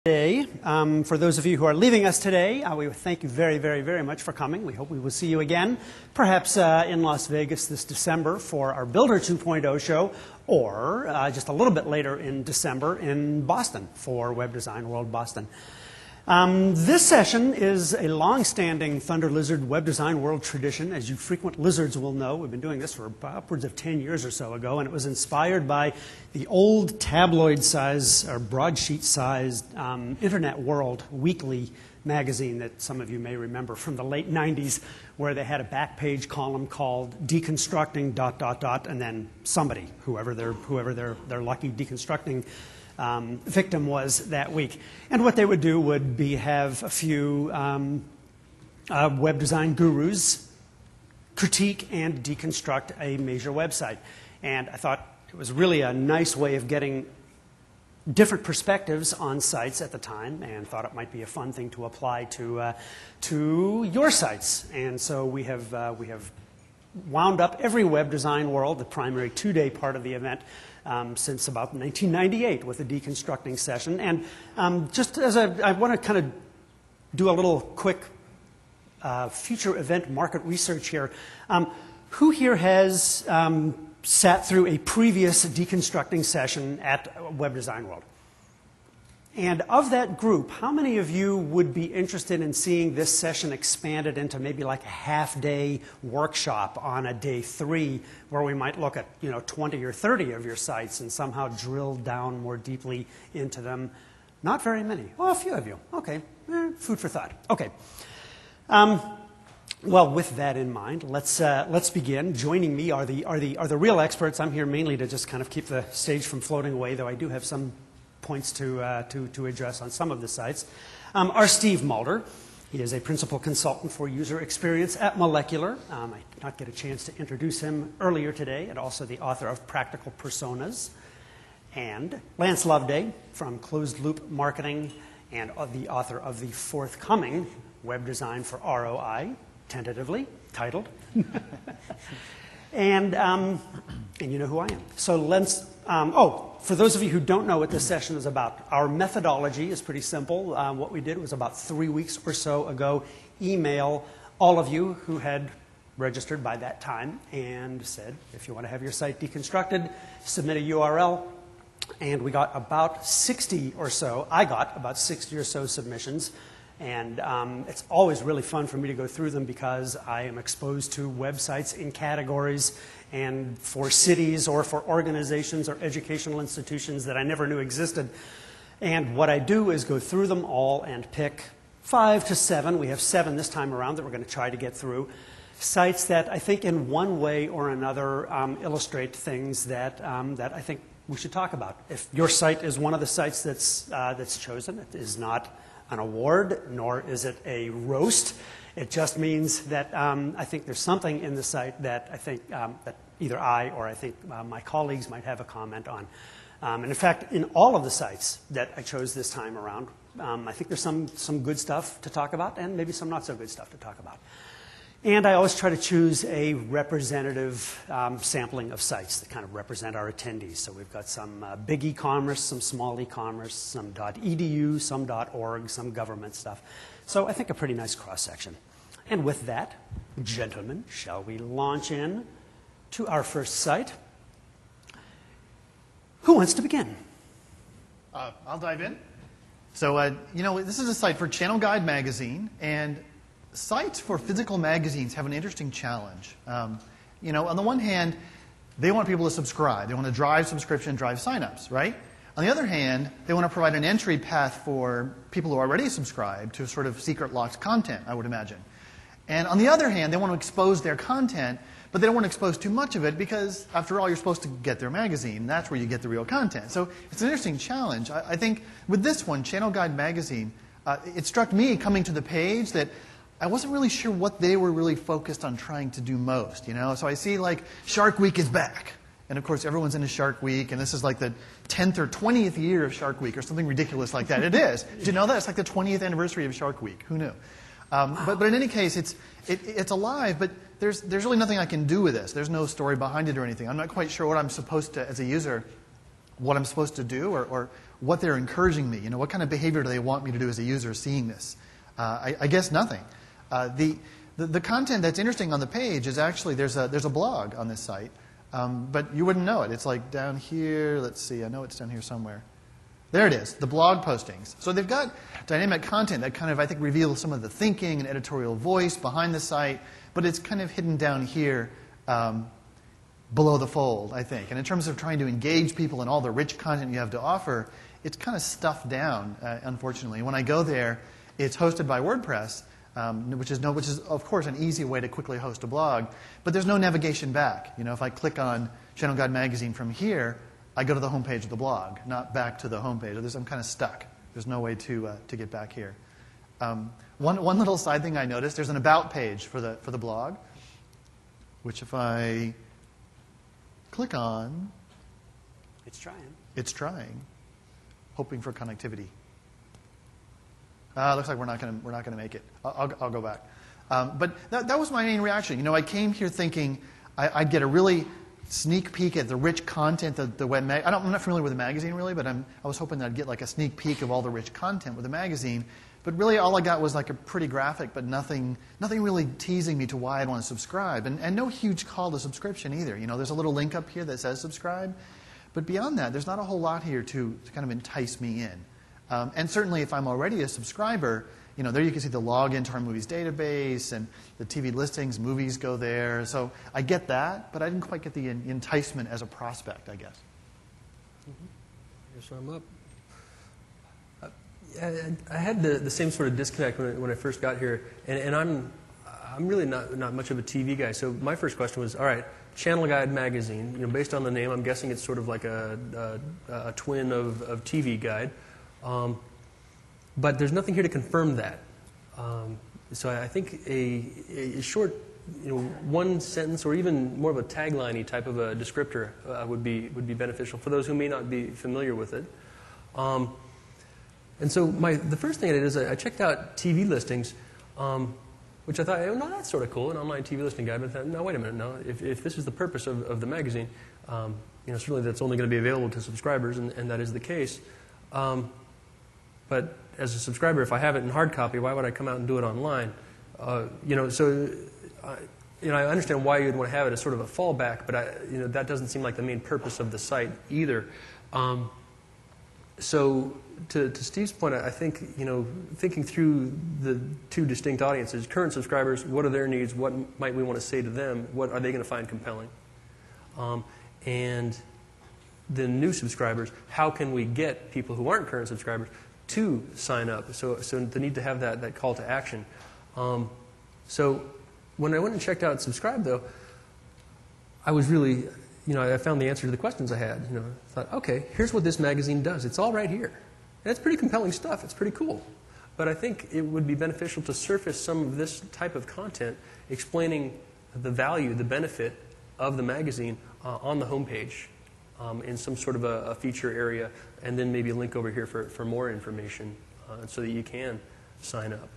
Today. For those of you who are leaving us today, we thank you very, very, very much for coming. We hope we will see you again, perhaps in Las Vegas this December for our Builder 2.0 show, or just a little bit later in December in Boston for Web Design World Boston. This session is a long-standing Thunder Lizard Web Design World tradition. As you frequent lizards will know, we've been doing this for upwards of 10 years or so ago, and it was inspired by the old tabloid-size or broadsheet-sized Internet World weekly magazine that some of you may remember from the late 90s, where they had a back page column called Deconstructing ... and then somebody, whoever their lucky deconstructing victim was that week. And what they would do would be have a few web design gurus critique and deconstruct a major website. And I thought it was really a nice way of getting different perspectives on sites at the time, and thought it might be a fun thing to apply to your sites. And so we have wound up every Web Design World, the primary two-day part of the event, since about 1998 with a deconstructing session. And just as I want to kind of do a little quick future event market research here. Who here has sat through a previous deconstructing session at Web Design World? And of that group, how many of you would be interested in seeing this session expanded into maybe like a half-day workshop on a day 3, where we might look at 20 or 30 of your sites and somehow drill down more deeply into them? Not very many. Well, a few of you. Okay, food for thought. Okay. Well, with that in mind, let's begin. Joining me are the real experts. I'm here mainly to just kind of keep the stage from floating away, though I do have some points to address on some of the sites. Are Steve Mulder. He is a principal consultant for user experience at Molecular. I did not get a chance to introduce him earlier today, and also the author of Practical Personas. And Lance Loveday from Closed Loop Marketing, and the author of the forthcoming Web Design for ROI, tentatively titled. And you know who I am. So let's, for those of you who don't know what this session is about, our methodology is pretty simple. What we did was about 3 weeks or so ago, email all of you who had registered by that time and said, if you want to have your site deconstructed, submit a URL. And we got about 60 or so, I got about 60 or so submissions. And it's always really fun for me to go through them, because I am exposed to websites in categories and for cities or for organizations or educational institutions that I never knew existed. And what I do is go through them all and pick 5 to 7. We have 7 this time around that we're going to try to get through. Sites that I think in one way or another illustrate things that I think we should talk about. If your site is one of the sites that's chosen, it is not an award, nor is it a roast. It just means that I think there's something in the site that I think that either I or I think my colleagues might have a comment on. And in fact, in all of the sites that I chose this time around, I think there's some good stuff to talk about, and maybe some not so good stuff to talk about. And I always try to choose a representative sampling of sites that kind of represent our attendees. So we've got some big e-commerce, some small e-commerce, some .edu, some .org, some government stuff. So I think a pretty nice cross-section. And with that, gentlemen, shall we launch in to our first site? Who wants to begin? I'll dive in. So, this is a site for Channel Guide magazine, and sites for physical magazines have an interesting challenge. On the one hand, they want people to subscribe. They want to drive subscription, drive signups, right? On the other hand, they want to provide an entry path for people who are already subscribed to sort of secret locked content, I would imagine. And on the other hand, they want to expose their content, but they don't want to expose too much of it, because, after all, you're supposed to get their magazine. That's where you get the real content. So it's an interesting challenge. I think with this one, Channel Guide magazine, it struck me coming to the page that I wasn't really sure what they were really focused on trying to do most, So I see, like, Shark Week is back. And, of course, everyone's into Shark Week, and this is like the 10th or 20th year of Shark Week or something ridiculous like that. It is. Did you know that? It's like the 20th anniversary of Shark Week. Who knew? But in any case, it's alive, but there's really nothing I can do with this. There's no story behind it or anything. I'm not quite sure what I'm supposed to, as a user, what I'm supposed to do or what they're encouraging me. What kind of behavior do they want me to do as a user seeing this? I guess nothing. The content that's interesting on the page is actually there's a blog on this site, but you wouldn't know it. It's like down here. Let's see. I know it's down here somewhere. There it is, the blog postings. So they've got dynamic content that kind of, I think, reveals some of the thinking and editorial voice behind the site, but it's kind of hidden down here below the fold, I think. And in terms of trying to engage people and all the rich content you have to offer, it's kind of stuffed down, unfortunately. When I go there, it's hosted by WordPress, which is, of course, an easy way to quickly host a blog, but there's no navigation back. If I click on Channel Guide Magazine from here, I go to the homepage of the blog, not back to the homepage. I'm kind of stuck. There's no way to get back here. One little side thing I noticed, there's an about page for the blog, which if I click on, it's trying, hoping for connectivity. Looks like we're not going to make it. I'll go back. But that was my main reaction. I came here thinking I'd get a really sneak peek at the rich content of the web mag. I'm not familiar with the magazine really, but I was hoping that I'd get like a sneak peek of all the rich content with the magazine. But really, all I got was like a pretty graphic, but nothing really teasing me to why I'd want to subscribe, and no huge call to subscription either. There's a little link up here that says subscribe, but beyond that, there's not a whole lot here to kind of entice me in. And certainly, if I'm already a subscriber, there you can see the login to our movies database and the TV listings, movies go there. So I get that, but I didn't quite get the enticement as a prospect, I guess. Guess I'm up. I had the same sort of disconnect when I first got here, and I'm really not much of a TV guy. So my first question was, all right, Channel Guide Magazine. Based on the name, I'm guessing it's sort of like a twin of TV Guide. But there's nothing here to confirm that. So I think a short, one sentence or even more of a tagline-y type of a descriptor would be beneficial for those who may not be familiar with it. And so the first thing I did is I checked out TV listings, which I thought, no, that's sort of cool, an online TV listing guide. But I thought, no, wait a minute, no. If this is the purpose of the magazine, certainly that's only going to be available to subscribers, and that is the case. But as a subscriber, if I have it in hard copy, why would I come out and do it online? I understand why you'd want to have it as sort of a fallback, but that doesn't seem like the main purpose of the site either. So to Steve's point, I think thinking through the two distinct audiences, current subscribers, what are their needs? What might we want to say to them? What are they going to find compelling? And the new subscribers, how can we get people who aren't current subscribers to sign up? So the need to have that call to action. So when I went and checked out Subscribe, though, I was really, I found the answer to the questions I had. I thought, okay, here's what this magazine does. It's all right here. And it's pretty compelling stuff. It's pretty cool. But I think it would be beneficial to surface some of this type of content explaining the value, the benefit of the magazine on the homepage. In some sort of a feature area, and then maybe a link over here for more information so that you can sign up.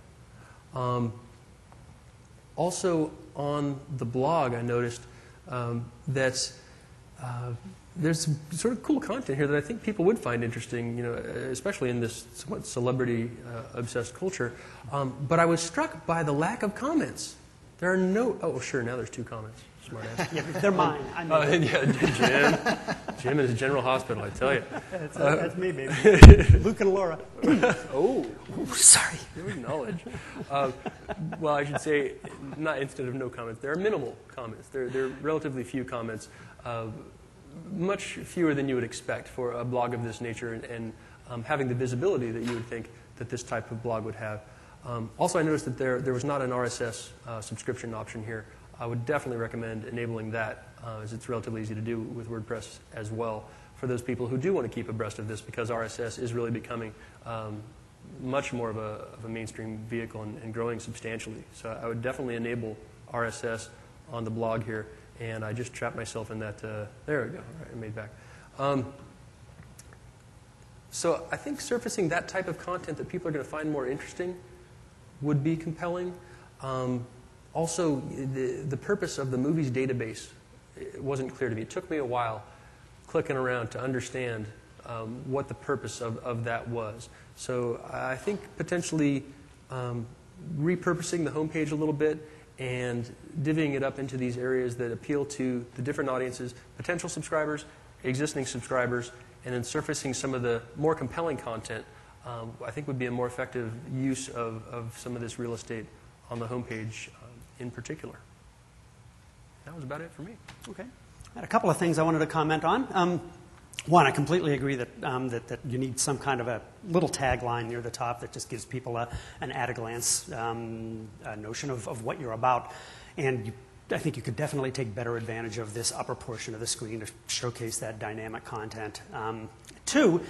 Also on the blog, I noticed that there's some sort of cool content here that I think people would find interesting, especially in this somewhat celebrity-obsessed culture. But I was struck by the lack of comments. There are no... Oh, sure, now there's 2 comments. Smart ass. Yeah, they're mine. Jim in his General Hospital, I tell you. That's me, baby. Luke and Laura. Oh, sorry. Good knowledge. Well, I should say, not instead of no comments. There are minimal comments. There are relatively few comments, much fewer than you would expect for a blog of this nature, and having the visibility that you would think that this type of blog would have. Also, I noticed that there was not an RSS subscription option here. I would definitely recommend enabling that, as it's relatively easy to do with WordPress as well, for those people who do want to keep abreast of this, because RSS is really becoming much more of a mainstream vehicle and growing substantially. So I would definitely enable RSS on the blog here, and I just trapped myself in that. There we go. All right, I made back. So I think surfacing that type of content that people are going to find more interesting would be compelling. Also, the purpose of the movies database, it wasn't clear to me. It took me a while clicking around to understand what the purpose of that was. So I think potentially repurposing the homepage a little bit and divvying it up into these areas that appeal to the different audiences, potential subscribers, existing subscribers, and then surfacing some of the more compelling content, I think would be a more effective use of some of this real estate on the homepage in particular. That was about it for me. Okay. I had a couple of things I wanted to comment on. One, I completely agree that, that you need some kind of a little tagline near the top that just gives people an at-a-glance notion of what you're about. And I think you could definitely take better advantage of this upper portion of the screen to showcase that dynamic content. Two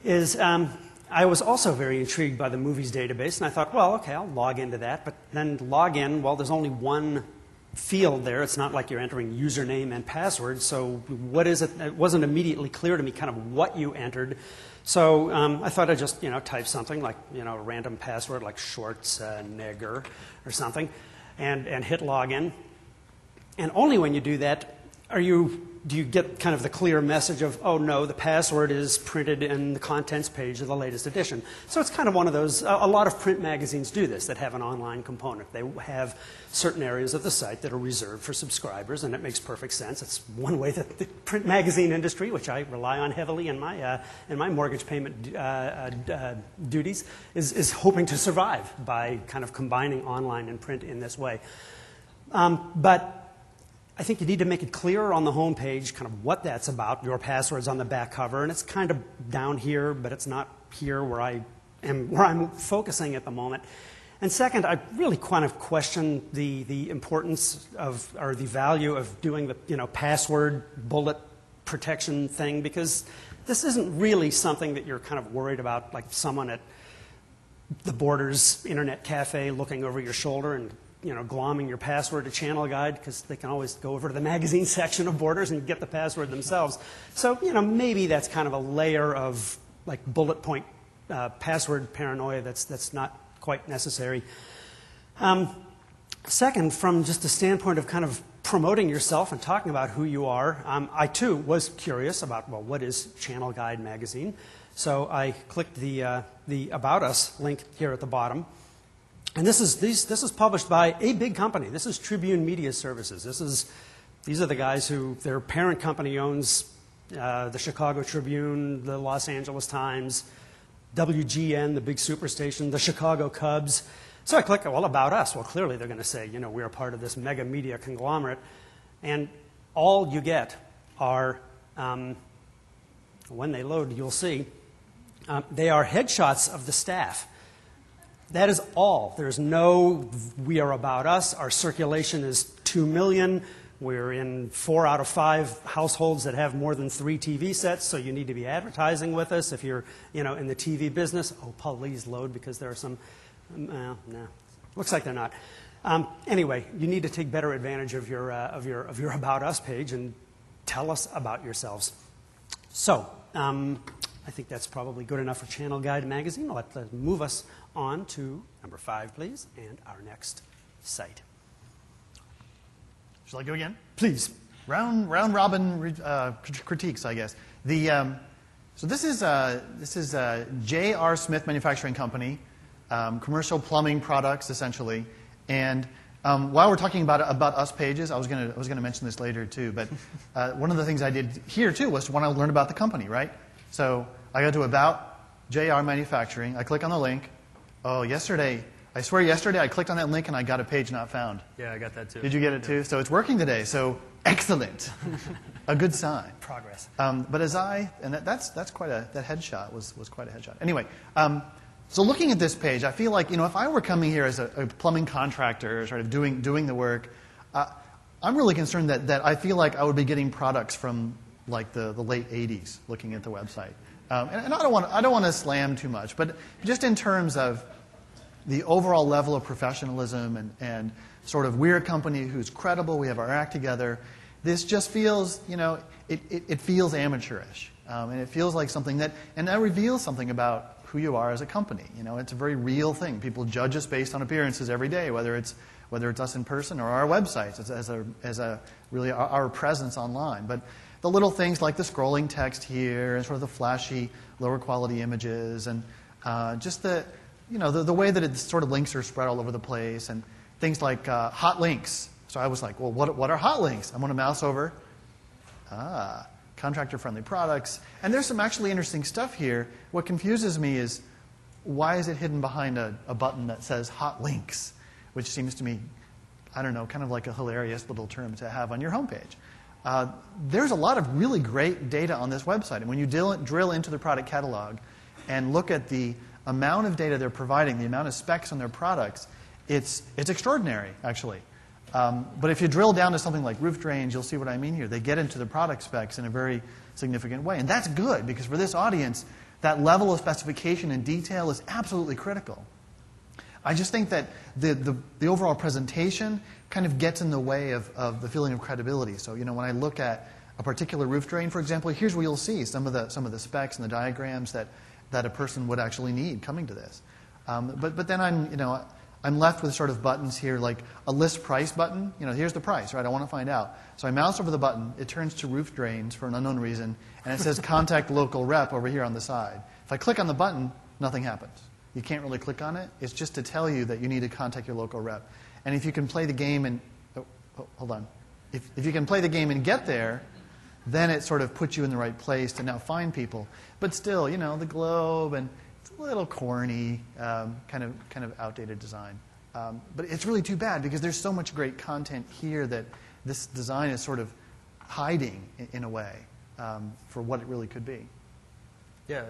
is I was also very intrigued by the movies database, and I thought, well, okay, I'll log into that. But then log in, well, there's only one field there. It's not like you're entering username and password. So what is it? It wasn't immediately clear to me kind of what you entered. So I thought I'd just type something like a random password like Schwarzenegger or something, and hit login. And only when you do that do you get kind of the clear message of, oh no, the password is printed in the contents page of the latest edition. So it's kind of one of those, a lot of print magazines do this that have an online component. They have certain areas of the site that are reserved for subscribers, and it makes perfect sense. It's one way that the print magazine industry, which I rely on heavily in my mortgage payment duties, is hoping to survive by kind of combining online and print in this way. But I think you need to make it clearer on the home page kind of what that's about. Your password's on the back cover, and it's kind of down here, but it's not here where I'm focusing at the moment. And second, I really kind of question the importance of, or the value of doing the password bullet protection thing, because this isn't really something that you're kind of worried about, like someone at the Borders Internet Cafe looking over your shoulder and glomming your password to Channel Guide, because they can always go over to the magazine section of Borders and get the password themselves. So, maybe that's kind of a layer of like bullet point password paranoia that's not quite necessary. Second, from just the standpoint of kind of promoting yourself and talking about who you are, I too was curious about, well, what is Channel Guide magazine? So I clicked the About Us link here at the bottom. And this is published by a big company. This is Tribune Media Services. These are the guys who their parent company owns the Chicago Tribune, the Los Angeles Times, WGN, the big superstation, the Chicago Cubs. So I click, well, About Us. Well, clearly they're going to say, we're a part of this mega media conglomerate. And all you get are, when they load, you'll see, they are headshots of the staff. That is all. There's no, we are About Us. Our circulation is 2 million. We're in 4 out of 5 households that have more than 3 TV sets, so you need to be advertising with us if you're, in the TV business. Oh, please load, because there are some, no, looks like they're not. Anyway, you need to take better advantage of your About Us page and tell us about yourselves. So, I think that's probably good enough for Channel Guide magazine. Let's move us on to number 5, please, and our next site. Shall I go again? Please. Round robin critiques, I guess. So this is J.R. Smith Manufacturing Company, commercial plumbing products essentially. And while we're talking about us pages, I was gonna mention this later too. But one of the things I did here too was to want to learn about the company, right? So I go to About J.R. Manufacturing. I click on the link. Oh, I swear yesterday I clicked on that link and I got a page not found. Yeah, I got that too. Did you get it too? So it's working today. So excellent, a good sign. Progress. But that's quite that headshot was quite a headshot. Anyway, so looking at this page, I feel like if I were coming here as a plumbing contractor, sort of doing the work, I'm really concerned that I feel like I would be getting products from like the late '80s, looking at the website. And I don't want to slam too much, but just in terms of the overall level of professionalism and sort of we're a company who's credible, we have our act together. This just feels, it feels amateurish, and it feels like something that reveals something about who you are as a company. It's a very real thing. People judge us based on appearances every day, whether it's us in person or our websites, as a really our presence online. But the little things like the scrolling text here and sort of the flashy, lower quality images, and just the way that sort of links are spread all over the place, and things like hot links. So I was like, well, what are hot links? I'm going to mouse over. Contractor-friendly products. And there's some actually interesting stuff here. What confuses me is, why is it hidden behind a button that says hot links, which seems to me, I don't know, kind of like a hilarious little term to have on your homepage. There's a lot of really great data on this website. And when you drill into the product catalog and look at the amount of data they're providing, the amount of specs on their products, it's extraordinary, actually. But if you drill down to something like roof drains, you'll see what I mean here. They get into the product specs in a very significant way. And that's good, because for this audience, that level of specification and detail is absolutely critical. I just think that the overall presentation kind of gets in the way of the feeling of credibility. So, when I look at a particular roof drain, for example, here's where you'll see some of the specs and the diagrams that a person would actually need coming to this. But then I'm left with sort of buttons here, like a list price button. Here's the price, right? I want to find out. So I mouse over the button. It turns to roof drains for an unknown reason, and it says contact local rep over here on the side. If I click on the button, nothing happens. You can't really click on it. It's just to tell you that you need to contact your local rep. And if you can play the game and hold on. If you can play the game and get there, then it sort of puts you in the right place to now find people. But still, the globe, and it's a little corny, kind of outdated design. But it's really too bad, because there's so much great content here that this design is sort of hiding in a way for what it really could be. Yeah,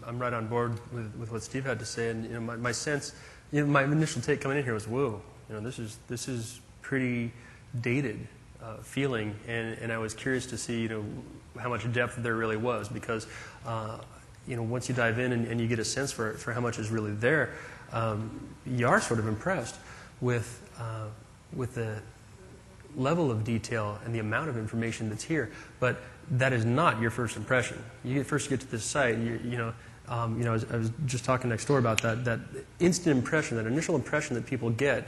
I'm right on board with what Steve had to say, and my sense, my initial take coming in here was, whoa, this is pretty dated feeling, and I was curious to see how much depth there really was, because once you dive in and you get a sense for how much is really there, you are sort of impressed with the level of detail and the amount of information that's here. But that is not your first impression. You first get to this site, I was just talking next door about that instant impression, that initial impression that people get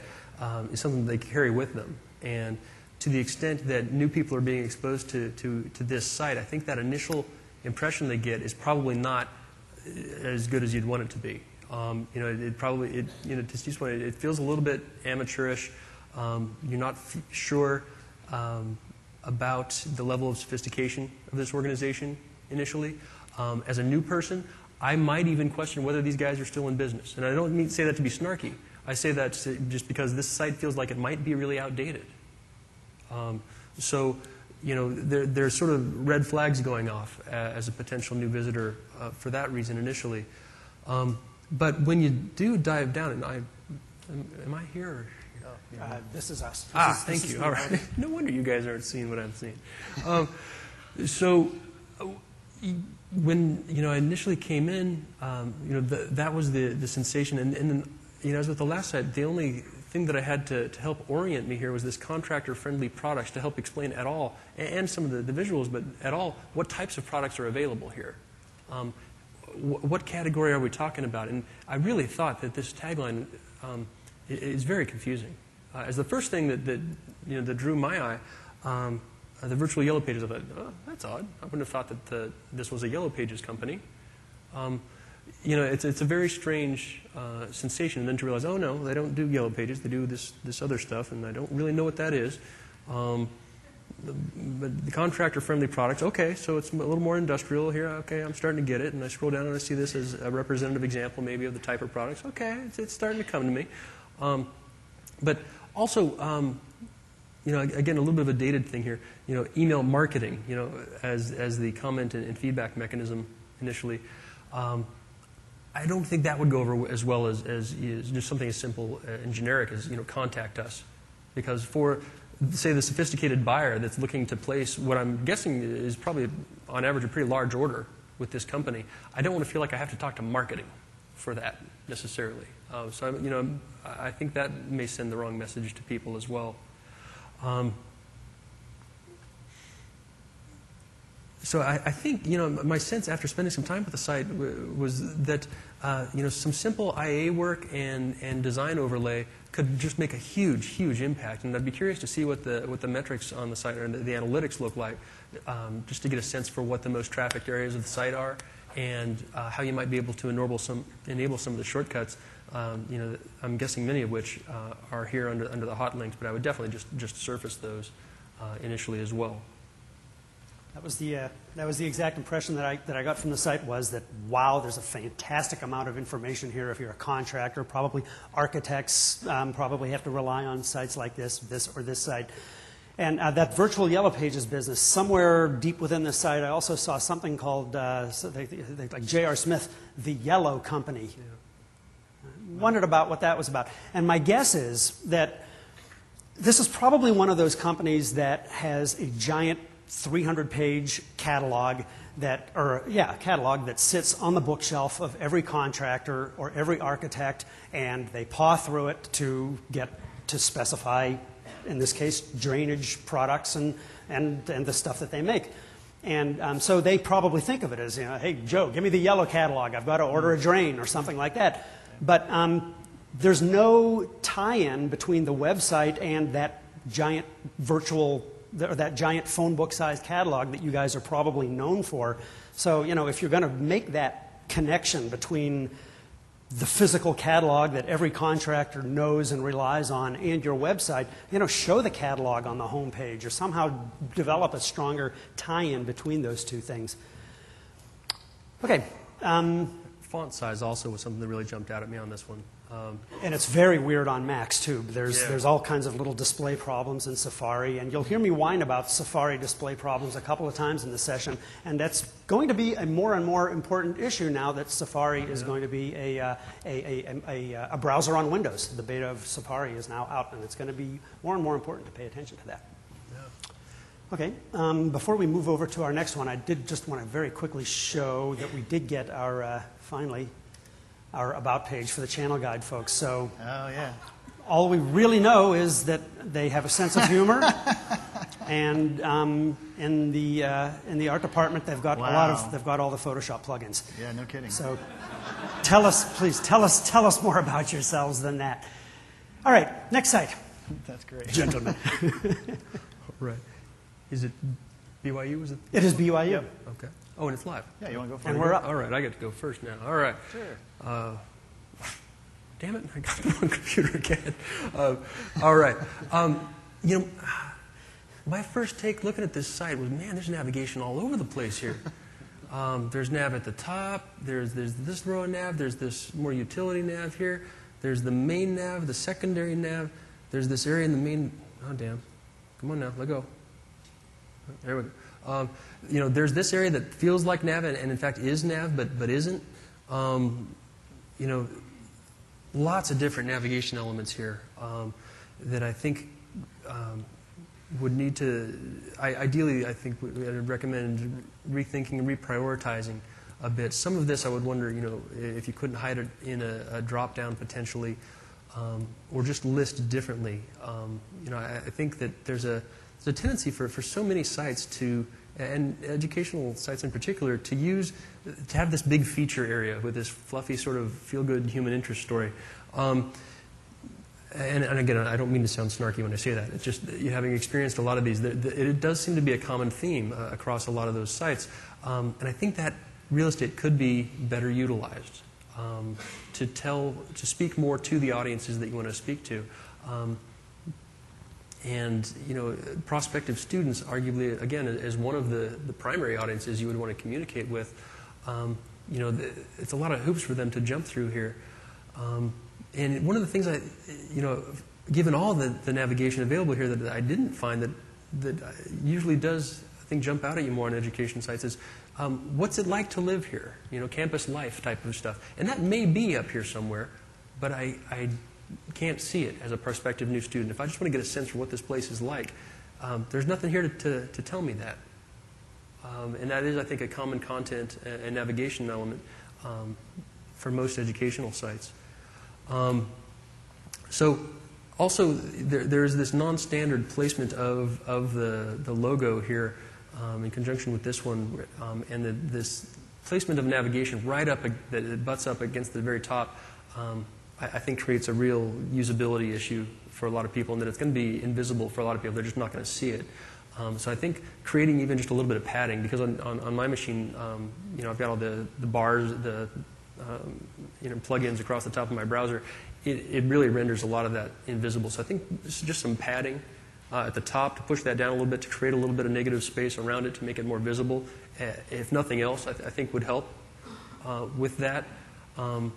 is something they carry with them. And to the extent that new people are being exposed to this site, I think that initial impression they get is probably not as good as you'd want it to be. To Steve's point, it feels a little bit amateurish. You're not sure about the level of sophistication of this organization initially. As a new person, I might even question whether these guys are still in business. And I don't say that to be snarky. I say that just because this site feels like it might be really outdated. There's sort of red flags going off as a potential new visitor for that reason initially. But when you do dive down, and am I here? Or, this is us. Thank you. All right. No wonder you guys aren't seeing what I'm seeing. When I initially came in, that was the sensation, and then as with the last site, the only thing that I had to help orient me here was this contractor-friendly products to help explain at all, and some of the visuals, but at all, what types of products are available here. What category are we talking about? And I really thought that this tagline is very confusing. As the first thing that drew my eye, the virtual Yellow Pages, I thought, oh, that's odd. I wouldn't have thought that this was a Yellow Pages company. It's a very strange sensation, and then to realize, oh no, they don't do Yellow Pages, they do this other stuff, and I don't really know what that is. But the contractor-friendly products, okay, so it's a little more industrial here. Okay, I'm starting to get it, and I scroll down and I see this as a representative example maybe of the type of products. Okay, it's starting to come to me. But also, again, a little bit of a dated thing here. Email marketing, as the comment and feedback mechanism initially. I don't think that would go over as well as just something as simple and generic as contact us, because for say the sophisticated buyer that's looking to place what I'm guessing is probably on average a pretty large order with this company, I don't want to feel like I have to talk to marketing for that necessarily. So I think that may send the wrong message to people as well. So I think, my sense after spending some time with the site was that, some simple IA work and design overlay could just make a huge, huge impact. And I'd be curious to see what the metrics on the site or the analytics look like, just to get a sense for what the most trafficked areas of the site are and how you might be able to enable some of the shortcuts. I'm guessing many of which are here under the hot links, but I would definitely just surface those initially as well. That was the exact impression that I got from the site, was that, wow, there's a fantastic amount of information here if you're a contractor. Probably architects probably have to rely on sites like this or this site. And that virtual Yellow Pages business, somewhere deep within the site, I also saw something called, like J.R. Smith, the Yellow Company. Yeah. Wondered about what that was about. And my guess is that this is probably one of those companies that has a giant 300-page catalog that sits on the bookshelf of every contractor or every architect, and they paw through it to get to specify, in this case, drainage products and the stuff that they make. And so they probably think of it as, hey, Joe, give me the yellow catalog. I've got to order a drain or something like that. But there's no tie-in between the website and that giant that giant phone book-sized catalog that you guys are probably known for. So, if you're going to make that connection between the physical catalog that every contractor knows and relies on and your website, show the catalog on the home page or somehow develop a stronger tie-in between those two things. Okay. Font size also was something that really jumped out at me on this one. And it's very weird on Macs, too. There's all kinds of little display problems in Safari, and you'll hear me whine about Safari display problems a couple of times in the session, and that's going to be a more and more important issue now that Safari is going to be a browser on Windows. The beta of Safari is now out, and it's going to be more and more important to pay attention to that. Yeah. Okay, before we move over to our next one, I did just want to very quickly show that we did get our, finally, our About page for the channel guide folks. So all we really know is that they have a sense of humor, and in the art department they've got they've got all the Photoshop plugins. Yeah, no kidding. So please tell us more about yourselves than that. All right, next site. That's great, gentlemen. Right. Is it BYU? Is it? It is BYU. Yep. Okay. Oh, and it's live. Yeah, you want to go first? And we're up. All right, I get to go first now. All right. Sure. Damn it, I got the wrong computer again. All right. My first take looking at this site was, man, there's navigation all over the place here. There's nav at the top. There's this row of nav. There's this more utility nav here. There's the main nav, the secondary nav. There's this area in the main. Oh, damn. Come on now, let go. There we go. There's this area that feels like nav and in fact is nav, but isn't. Lots of different navigation elements here that I think would need to, ideally, I think I'd recommend rethinking and reprioritizing a bit. Some of this I would wonder, if you couldn't hide it in a drop-down potentially, or just list differently. I think that there's a tendency for so many sites to, and educational sites in particular, to have this big feature area with this fluffy sort of feel-good human interest story. And again, I don't mean to sound snarky when I say that. It's just, having experienced a lot of these, it does seem to be a common theme across a lot of those sites. And I think that real estate could be better utilized to speak more to the audiences that you want to speak to. And prospective students, arguably, again, as one of the primary audiences you would want to communicate with, it's a lot of hoops for them to jump through here. And one of the things given all the navigation available here that I didn't find that usually does, I think, jump out at you more on education sites is, what's it like to live here? Campus life type of stuff. And that may be up here somewhere, but I can't see it as a prospective new student. If I just want to get a sense for what this place is like, there's nothing here to tell me that. And that is, I think, a common content and navigation element for most educational sites. So also, there's this non-standard placement of the logo here. in conjunction with this one, and this placement of navigation right up, that it butts up against the very top, I think creates a real usability issue for a lot of people, and that it's going to be invisible for a lot of people. They're just not going to see it. So I think creating even just a little bit of padding, because on my machine, I've got all the bars, the plugins across the top of my browser. It really renders a lot of that invisible. So I think this is just some padding at the top to push that down a little bit, to create a little bit of negative space around it to make it more visible. If nothing else, I think would help with that. And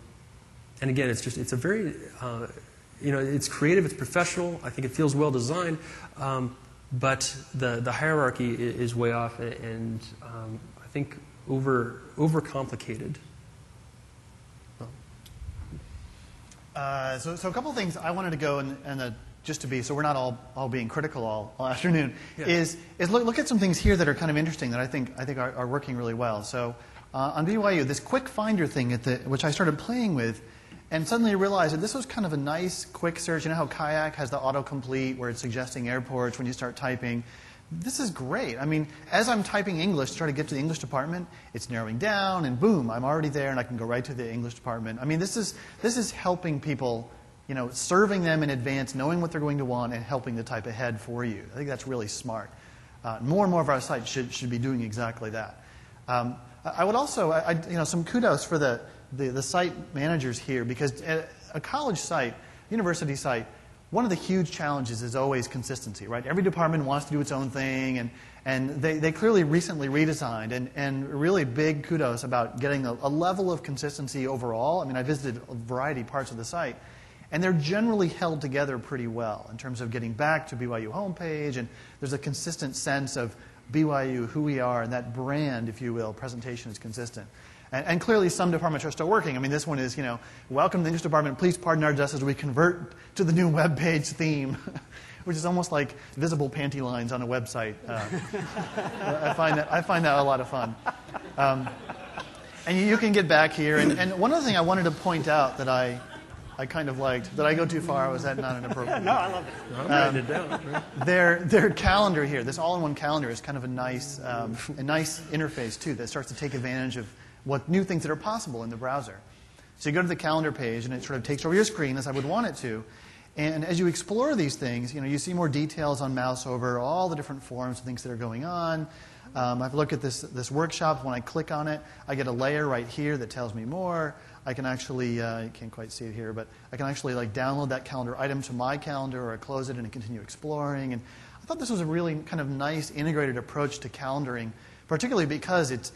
again, it's a very, it's creative, it's professional. I think it feels well designed. But the hierarchy is way off, and I think overcomplicated. So a couple of things I wanted to go and just to be, so we're not all being critical all afternoon, yeah. is look at some things here that are kind of interesting that I think are working really well. So on BYU, this quick finder thing which I started playing with, and suddenly realized that this was kind of a nice quick search. You know how Kayak has the autocomplete where it's suggesting airports when you start typing? This is great. I mean, as I'm typing English to try to get to the English department, it's narrowing down, and boom, I'm already there, and I can go right to the English department. I mean, this is helping people, serving them in advance, knowing what they're going to want, and helping to type ahead for you. I think that's really smart. More and more of our sites should be doing exactly that. I would also, some kudos for the site managers here, because at a college site, university site, one of the huge challenges is always consistency, right? Every department wants to do its own thing, and they clearly recently redesigned, and really big kudos about getting a level of consistency overall. I mean, I visited a variety of parts of the site, and they're generally held together pretty well in terms of getting back to BYU homepage, and there's a consistent sense of BYU, who we are, and that brand, if you will, presentation is consistent. And clearly some departments are still working. I mean, this one is, welcome to the English department. Please pardon our jest as we convert to the new web page theme, which is almost like visible panty lines on a website. I find that a lot of fun. And you can get back here. And one other thing I wanted to point out that I kind of liked. Did I go too far? Was that not inappropriate? No, I love it. I'm writing it down. Right? Their calendar here, this all-in-one calendar, is kind of a nice interface, too, that starts to take advantage of what new things that are possible in the browser. So you go to the calendar page, and it sort of takes over your screen, as I would want it to. And as you explore these things, you see more details on mouse over all the different forums and things that are going on. I've looked at this workshop. When I click on it, I get a layer right here that tells me more. I can actually, you can't quite see it here, but I can actually download that calendar item to my calendar, or I close it and continue exploring. And I thought this was a really kind of nice integrated approach to calendaring, particularly because it's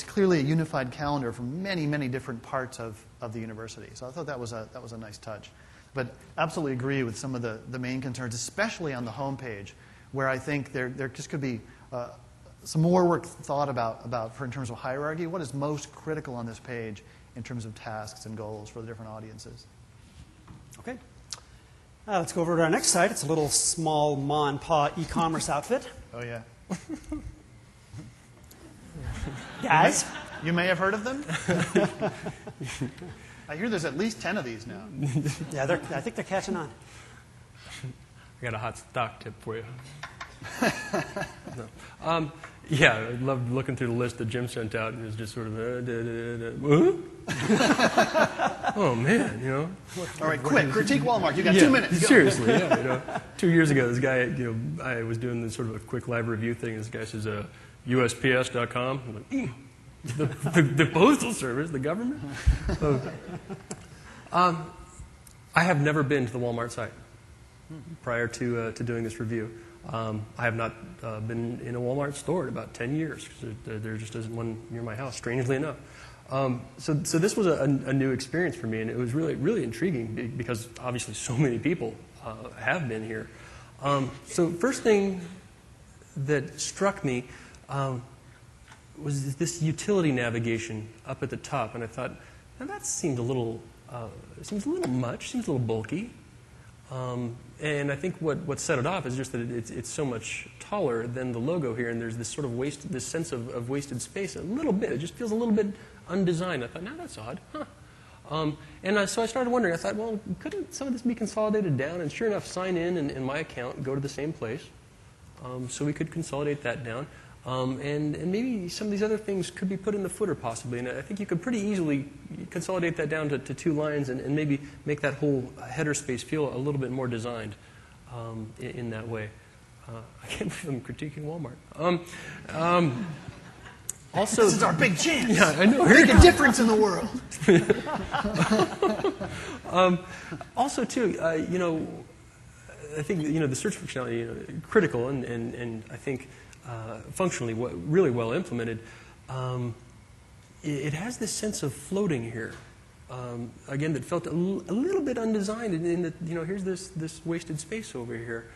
clearly a unified calendar from many, many different parts of the university. So I thought that was a nice touch. But absolutely agree with some of the main concerns, especially on the home page, where I think there just could be some more work thought about in terms of hierarchy. What is most critical on this page in terms of tasks and goals for the different audiences? Okay. Let's go over to our next site. It's a little small ma and pa e-commerce outfit. Oh, yeah. Guys? You may have heard of them. I hear there's at least 10 of these now. Yeah, I think they're catching on. I got a hot stock tip for you. No. Yeah, I loved looking through the list that Jim sent out, and it was just sort of, oh man, All right, quick, critique Walmart. You got 2 minutes. Go. Seriously, yeah. 2 years ago, this guy, I was doing this sort of a quick live review thing. And this guy says, USPS.com. I'm like, the postal service, the government. I have never been to the Walmart site prior to doing this review. I have not been in a Walmart store in about 10 years, because there just isn't one near my house, strangely enough. So this was a new experience for me, and it was really, really intriguing because obviously so many people have been here. So first thing that struck me was this utility navigation up at the top, and I thought, now that seems a little much, seems a little bulky. And I think what set it off is just that it's so much taller than the logo here, and there's this sort of this sense of wasted space a little bit. It just feels a little bit undesigned. I thought, now that's odd. Huh. So I started wondering. I thought, well, couldn't some of this be consolidated down? And sure enough, sign in my account, go to the same place. So we could consolidate that down. And maybe some of these other things could be put in the footer possibly. And I think you could pretty easily consolidate that down to 2 lines and maybe make that whole header space feel a little bit more designed in that way. I can't believe I'm critiquing Walmart. Also, This is our big chance. Yeah, I know. Make a difference in the world. Also, too, I think the search functionality, critical and I think functionally really well implemented. It has this sense of floating here. Again, that felt a little bit undesigned in that here's this wasted space over here.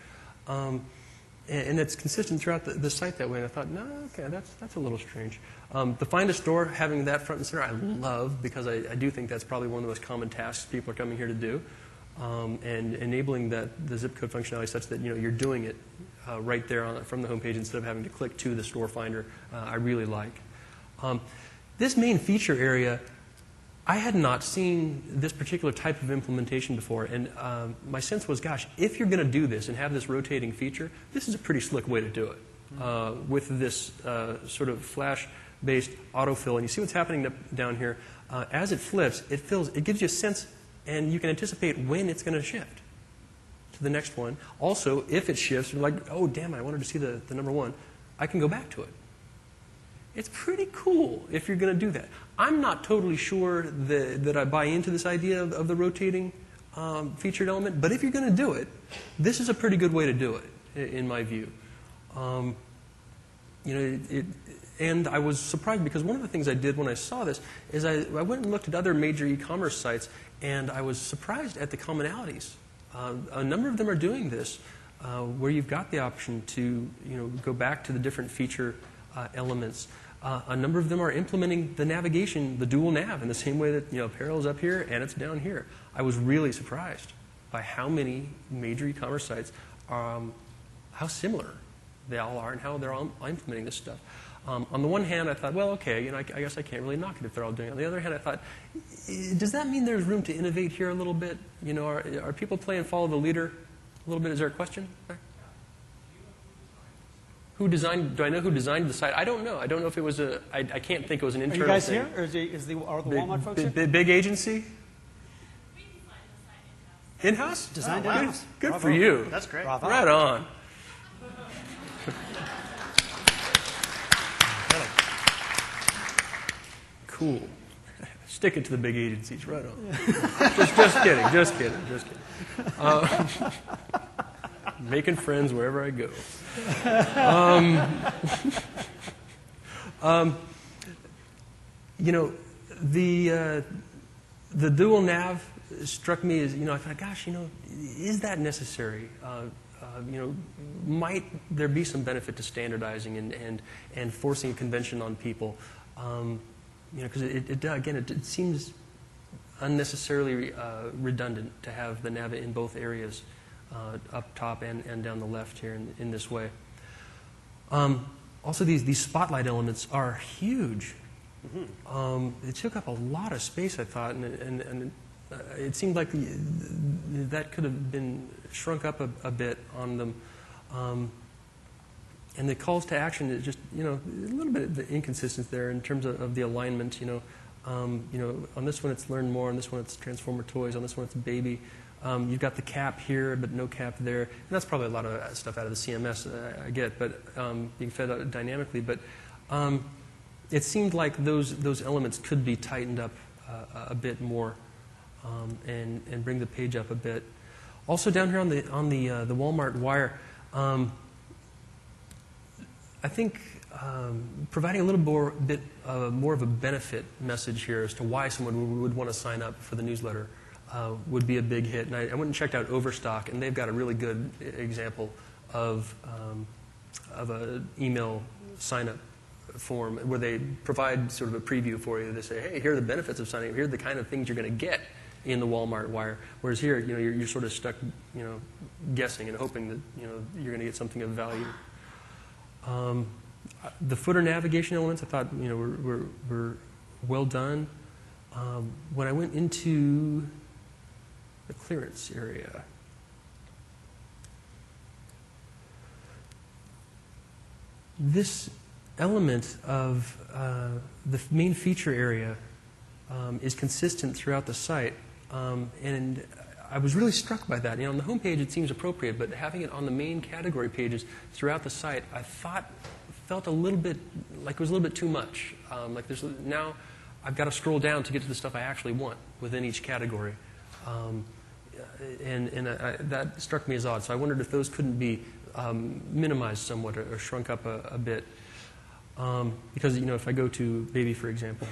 And it's consistent throughout the site that way. And I thought, no, okay, that's a little strange. The Find a Store, having that front and center, I love because I do think that's probably one of the most common tasks people are coming here to do. And enabling the zip code functionality such that you're doing it right there from the home page instead of having to click to the store finder, I really like. This main feature area, I had not seen this particular type of implementation before, and my sense was, gosh, if you're going to do this and have this rotating feature, this is a pretty slick way to do it with this sort of flash-based autofill. And you see what's happening down here. As it flips, it gives you a sense, and you can anticipate when it's going to shift to the next one. Also, if it shifts, you're like, oh, damn, I wanted to see the number 1, I can go back to it. It's pretty cool if you're going to do that. I'm not totally sure that I buy into this idea of the rotating featured element, but if you're going to do it, this is a pretty good way to do it, in my view. And I was surprised because one of the things I did when I saw this is I went and looked at other major e-commerce sites, and I was surprised at the commonalities. A number of them are doing this, where you've got the option to go back to the different feature elements. A number of them are implementing the navigation, the dual nav, in the same way that apparel is up here and it's down here. I was really surprised by how many major e-commerce sites, how similar they all are and how they're all implementing this stuff. On the one hand, I thought, well, okay, I guess I can't really knock it if they're all doing it. On the other hand, I thought, does that mean there's room to innovate here a little bit? Are people playing follow the leader a little bit? Is there a question? Who designed? Do I know who designed the site? I don't know. I don't know if it was I can't think it was an internal Are you guys thing. here, or are the Walmart folks here? Big agency? In-house? Designed wow. in-house. Good Bravo. for you. That's great. Bravo. Right on. Cool. Stick it to the big agencies. Right on. Just kidding. Making friends wherever I go. The dual nav struck me as, I thought, gosh, is that necessary? Might there be some benefit to standardizing and forcing a convention on people? Because it seems unnecessarily redundant to have the nav in both areas, up top and down the left here in this way. Also, these spotlight elements are huge. Mm-hmm. They took up a lot of space, I thought, and it seemed like that could have been shrunk up a bit on them. And the calls to action is just, a little bit of the inconsistency there in terms of the alignment. On this one it's learn more, on this one it's transformer toys, on this one it's baby. You've got the cap here, but no cap there. And that's probably a lot of stuff out of the CMS, I get, but being fed out dynamically. But it seemed like those elements could be tightened up a bit more and bring the page up a bit. Also down here on the Walmart wire, I think providing a little bit more of a benefit message here as to why someone would want to sign up for the newsletter would be a big hit. And I went and checked out Overstock, and they've got a really good example of an email sign-up form where they provide sort of a preview for you. They say, hey, here are the benefits of signing up. Here are the kind of things you're going to get in the Walmart wire. Whereas here, you're sort of stuck, guessing and hoping that, you're going to get something of value. The footer navigation elements, I thought, were well done. When I went into the clearance area, this element of the main feature area is consistent throughout the site. And I was really struck by that. On the home page it seems appropriate, but having it on the main category pages throughout the site, I felt a little bit like it was a little bit too much. Now I've got to scroll down to get to the stuff I actually want within each category. That struck me as odd. So I wondered if those couldn't be minimized somewhat or shrunk up a bit. Because if I go to baby, for example,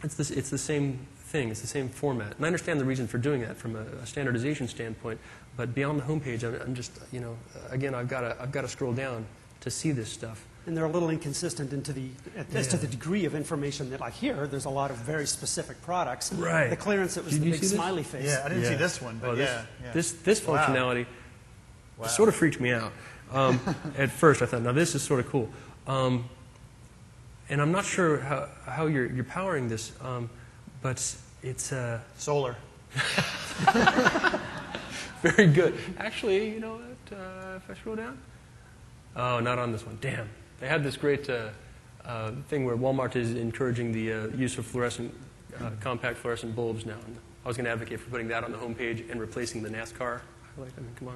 it's the same thing. It's the same format. And I understand the reason for doing that from a standardization standpoint. But beyond the home page, I'm just again I've got to scroll down to see this stuff. And they're a little inconsistent as to the degree of information that, like here, there's a lot of very specific products. Right. The clearance, it was the big smiley face. Yeah, I didn't see this one, but This functionality sort of freaked me out. At first, I thought, now this is sort of cool. And I'm not sure how you're powering this, but it's... solar. Very good. Actually, you know what, if I scroll down? Oh, not on this one. Damn. They had this great thing where Walmart is encouraging the use of compact fluorescent bulbs now. And I was going to advocate for putting that on the home page and replacing the NASCAR. Come on,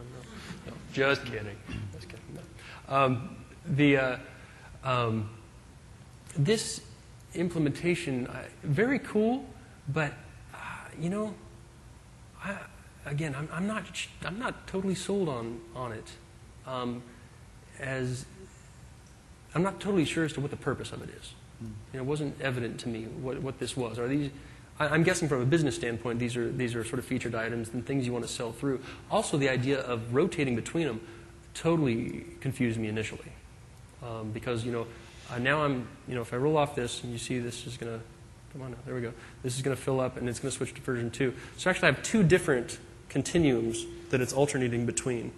no. Just kidding. Just kidding. No. This implementation, very cool, but I'm not totally sold on it. As I'm not totally sure as to what the purpose of it is. It wasn't evident to me what this was. Are these? I'm guessing from a business standpoint, these are sort of featured items and things you want to sell through. Also, the idea of rotating between them totally confused me initially, because now I'm if I roll off this and you see this is going to come on now, there we go. This is going to fill up and it's going to switch to version 2. So actually, I have 2 different continuums that it's alternating between.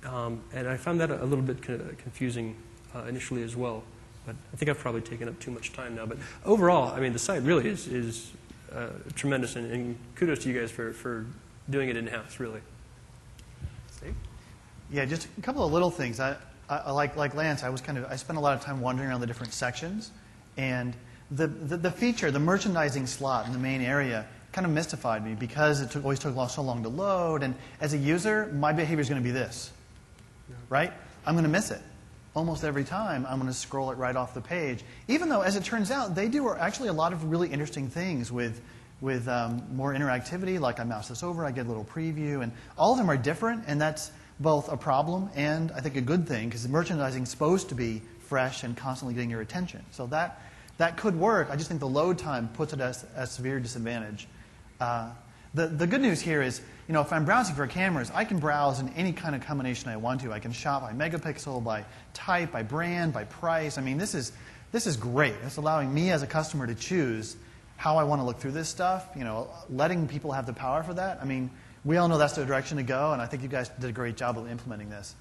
And I found that a little bit confusing initially as well. But I think I've probably taken up too much time now. But overall, I mean, the site really is tremendous. And kudos to you guys for doing it in-house, really. Steve? Yeah, just a couple of little things. I like Lance, I spent a lot of time wandering around the different sections. And the feature, the merchandising slot in the main area, kind of mystified me because it always took so long to load. And as a user, my behavior is going to be this. Right? I'm going to miss it. Almost every time, I'm going to scroll it right off the page. Even though, as it turns out, they do actually a lot of really interesting things with more interactivity. Like I mouse this over, I get a little preview. And all of them are different, and that's both a problem and, I think, a good thing, because the merchandising is supposed to be fresh and constantly getting your attention. So that could work. I just think the load time puts it at a severe disadvantage. The good news here is, if I'm browsing for cameras, I can browse in any kind of combination I want to. I can shop by megapixel, by type, by brand, by price. I mean, this is great. It's allowing me as a customer to choose how I want to look through this stuff. Letting people have the power for that. I mean, we all know that's the direction to go, and I think you guys did a great job of implementing this.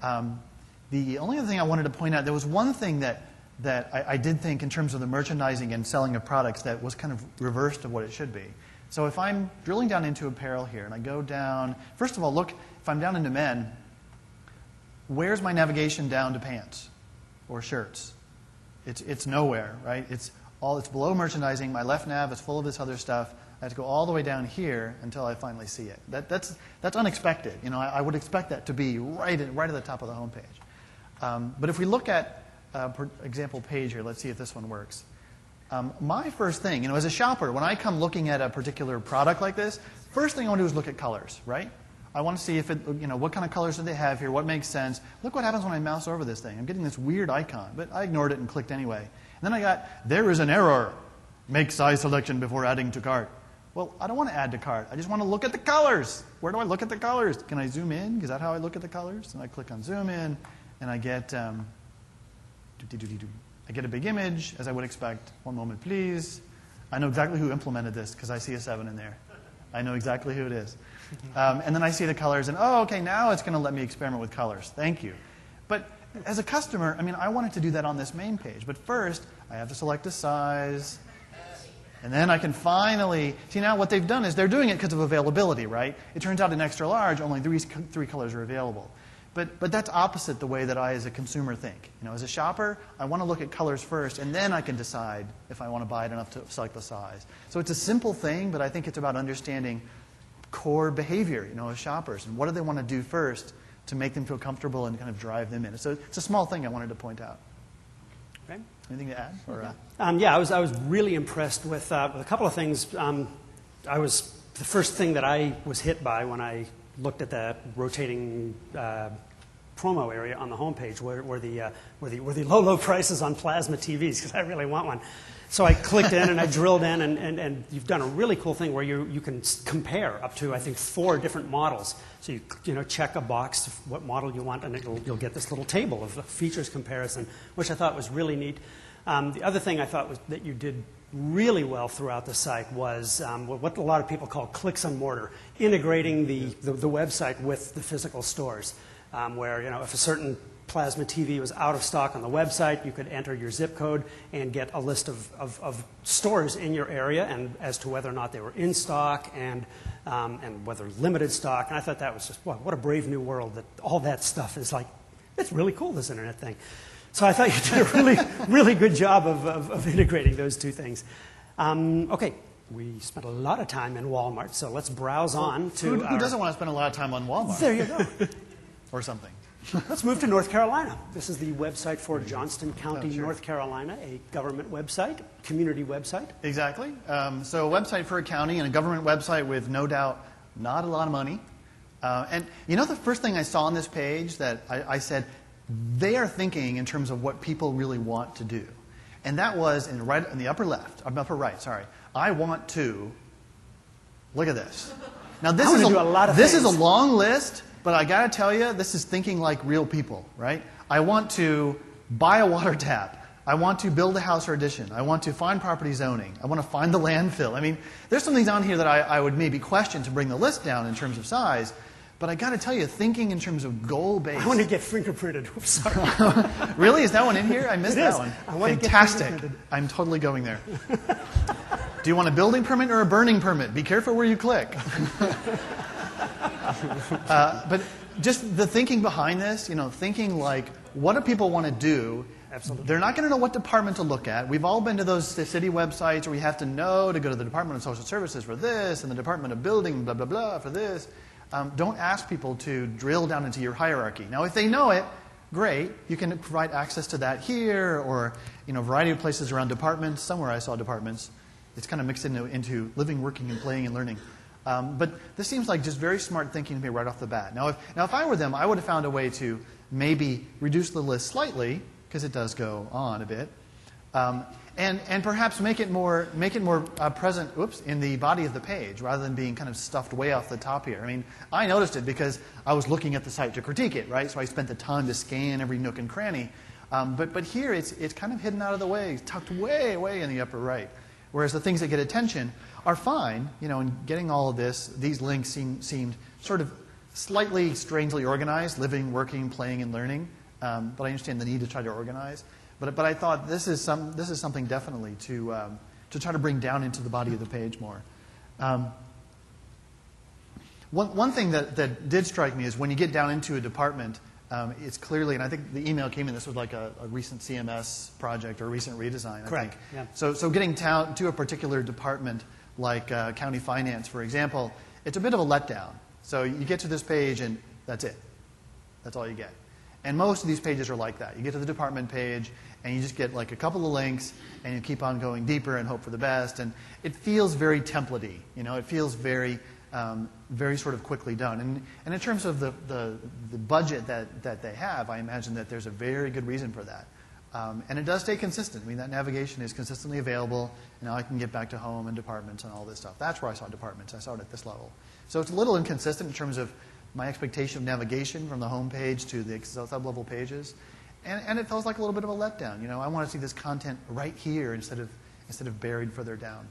The only other thing I wanted to point out, there was one thing that I did think in terms of the merchandising and selling of products that was kind of reversed of what it should be. So if I'm drilling down into apparel here, and I go down, first of all, look, if I'm down into men, where's my navigation down to pants or shirts? It's nowhere, right? It's below merchandising. My left nav is full of this other stuff. I have to go all the way down here until I finally see it. That's unexpected. I would expect that to be right at the top of the homepage. But if we look at, for example, page here, let's see if this one works. My first thing, as a shopper, when I come looking at a particular product like this, first thing I want to do is look at colors, right? I want to see if what kind of colors do they have here, what makes sense. Look what happens when I mouse over this thing. I'm getting this weird icon, but I ignored it and clicked anyway. And then I got, there is an error. Make size selection before adding to cart. Well, I don't want to add to cart. I just want to look at the colors. Where do I look at the colors? Can I zoom in? Is that how I look at the colors? And I click on zoom in, and I get a big image, as I would expect. One moment, please. I know exactly who implemented this because I see a 7 in there. I know exactly who it is. And then I see the colors, and okay, now it's going to let me experiment with colors. Thank you. But as a customer, I wanted to do that on this main page. But first, I have to select a size. And then I can finally, see now what they've done is they're doing it because of availability, right? It turns out in extra large, only three colors are available. But that's opposite the way that I, as a consumer, think. As a shopper, I want to look at colors first, and then I can decide if I want to buy it enough to select the size. So it's a simple thing, but I think it's about understanding core behavior, as shoppers, and what do they want to do first to make them feel comfortable and kind of drive them in. So it's a small thing I wanted to point out. Okay. Anything to add? Or, yeah, I was really impressed with a couple of things. The first thing that I was hit by when I looked at the rotating promo area on the homepage were the low prices on plasma TVs, because I really want one. So I clicked in and I drilled in, and you've done a really cool thing where you can compare up to, I think, 4 different models. So you check a box of what model you want, and you'll get this little table of the features comparison, which I thought was really neat. The other thing I thought was that you did really well throughout the site was what a lot of people call clicks and mortar, integrating the website with the physical stores, where if a certain plasma TV was out of stock on the website, you could enter your zip code and get a list of stores in your area, and as to whether or not they were in stock and whether limited stock. And I thought that was just, what a brave new world, that all that stuff is like, it's really cool, this internet thing. So I thought you did a really, really good job of integrating those two things. Okay, we spent a lot of time in Walmart, so let's browse on to who doesn't want to spend a lot of time on Walmart? There you go. Or something. Let's move to North Carolina. This is the website for Johnston County, North Carolina, a government website, community website. Exactly. So a website for a county and a government website with, no doubt, not a lot of money. And the first thing I saw on this page that I said, they are thinking in terms of what people really want to do. And that was in the upper right, I want to, look at this. Now this is a long list, but I got to tell you, this is thinking like real people, right? I want to buy a water tap. I want to build a house or addition. I want to find property zoning. I want to find the landfill. I mean, there's some things on here that I would maybe question to bring the list down in terms of size. But I got to tell you, thinking in terms of goal-based. I want to get fingerprinted. Oops, sorry. Really? Is that one in here? I missed that one. I want Fantastic. To get fingerprinted. I'm totally going there. Do you want a building permit or a burning permit? Be careful where you click. But just the thinking behind this, thinking like, what do people want to do? Absolutely. They're not going to know what department to look at. We've all been to those city websites where we have to know to go to the Department of Social Services for this and the Department of Building, blah, blah, blah, for this. Don't ask people to drill down into your hierarchy. Now, if they know it, great. You can provide access to that here, or a variety of places around departments. Somewhere I saw departments. It's kind of mixed into living, working, and playing and learning. But this seems like just very smart thinking to me right off the bat. Now, if I were them, I would have found a way to maybe reduce the list slightly, because it does go on a bit, and perhaps make it more present in the body of the page, rather than being kind of stuffed way off the top here. I mean, I noticed it because I was looking at the site to critique it, right? So I spent the time to scan every nook and cranny. But here it's kind of hidden out of the way, tucked way in the upper right. Whereas the things that get attention are fine, and getting all of this, these links seemed sort of slightly strangely organized, living, working, playing, and learning. But I understand the need to try to organize. But I thought this is something definitely to try to bring down into the body of the page more. One thing that did strike me is when you get down into a department, it's clearly, and I think the email came in, this was like a recent CMS project or a recent redesign, I Correct. think. Yeah. So getting to a particular department like county finance, for example, it's a bit of a letdown. So you get to this page and that's it. That's all you get. And most of these pages are like that. You get to the department page, and you just get like a couple of links, and you keep on going deeper and hope for the best. And it feels very template-y. It feels very sort of quickly done. And in terms of the budget that they have, I imagine that there's a very good reason for that. And it does stay consistent. I mean, that navigation is consistently available. And now I can get back to home and departments and all this stuff. That's where I saw departments. I saw it at this level. So it's a little inconsistent in terms of my expectation of navigation from the home page to the sub-level pages. And it feels like a little bit of a letdown. I want to see this content right here instead of buried further down.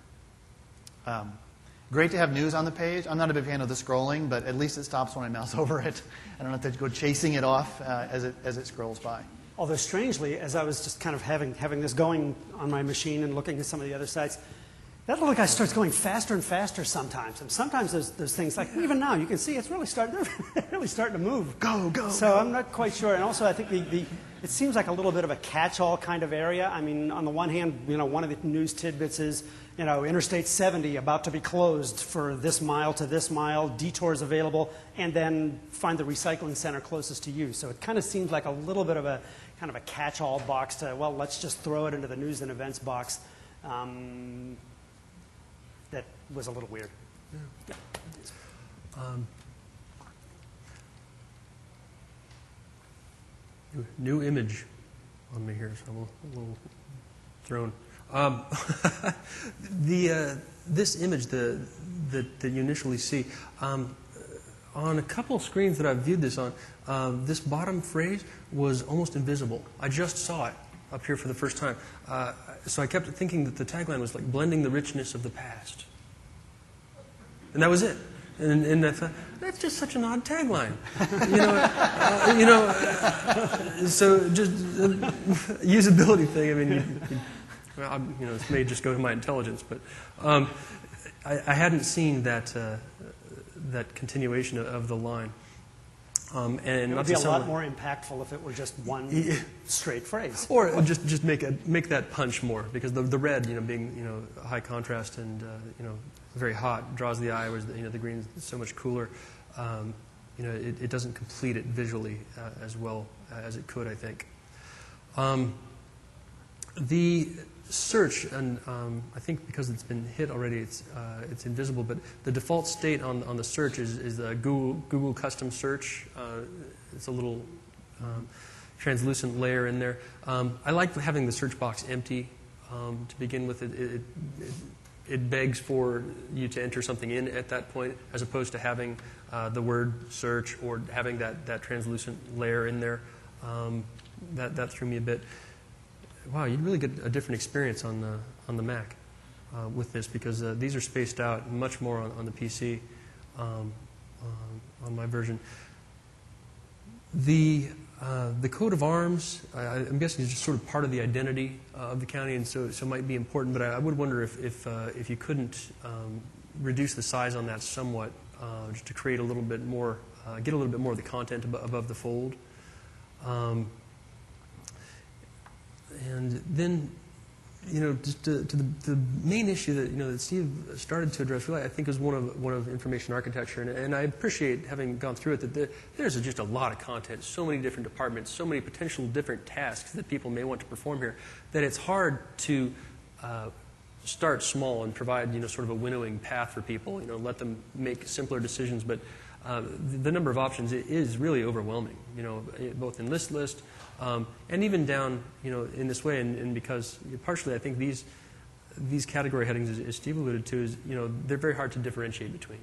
Great to have news on the page. I'm not a big fan of the scrolling, but at least it stops when I mouse over it. I don't have to go chasing it off as it scrolls by. Although strangely, as I was just kind of having this going on my machine and looking at some of the other sites, That little guy starts going faster and faster sometimes. And sometimes there's things like, even now, you can see it's really starting to move. Go, go, So go. I'm not quite sure. And also, I think it seems like a little bit of a catch-all kind of area. I mean, on the one hand, one of the news tidbits is, Interstate 70 about to be closed for this mile to this mile, detours available, and then find the recycling center closest to you. So it kind of seems like a little bit of a kind of a catch-all box to, well, let's just throw it into the news and events box. That was a little weird. Yeah. New image on me here, so I'm a little thrown. This image that you initially see, on a couple of screens that I've viewed this on, this bottom phrase was almost invisible. I just saw it up here for the first time. So I kept thinking that the tagline was like blending the richness of the past. And that was it. And I thought, that's just such an odd tagline. So just usability thing, I mean, this may just go to my intelligence, but I hadn't seen that continuation of the line. And it would be a lot more impactful if it were just one straight phrase. Or just make that punch more, because the red, being high contrast and very hot, draws the eye, whereas the green is so much cooler. It doesn't complete it visually as well as it could, I think. The search, and I think because it's been hit already, it's invisible. But the default state on the search is the Google custom search. It's a little translucent layer in there. I like having the search box empty to begin with. It begs for you to enter something in at that point, as opposed to having the word search or having that translucent layer in there. That threw me a bit. Wow, you'd really get a different experience on the Mac with this, because these are spaced out much more on the PC on my version. The coat of arms, I'm guessing, is just sort of part of the identity of the county, and so it might be important. But I would wonder if you couldn't reduce the size on that somewhat, just to create a little bit more, get a little bit more of the content above the fold. And then, just to the main issue that Steve started to address, really, I think, is one of information architecture, and I appreciate, having gone through it, that there's just a lot of content, so many different departments, so many potential different tasks that people may want to perform here, that it's hard to start small and provide sort of a winnowing path for people. Let them make simpler decisions, but the number of options is really overwhelming. Both in list. And even down, in this way, and because partially I think these category headings, as Steve alluded to, is they're very hard to differentiate between.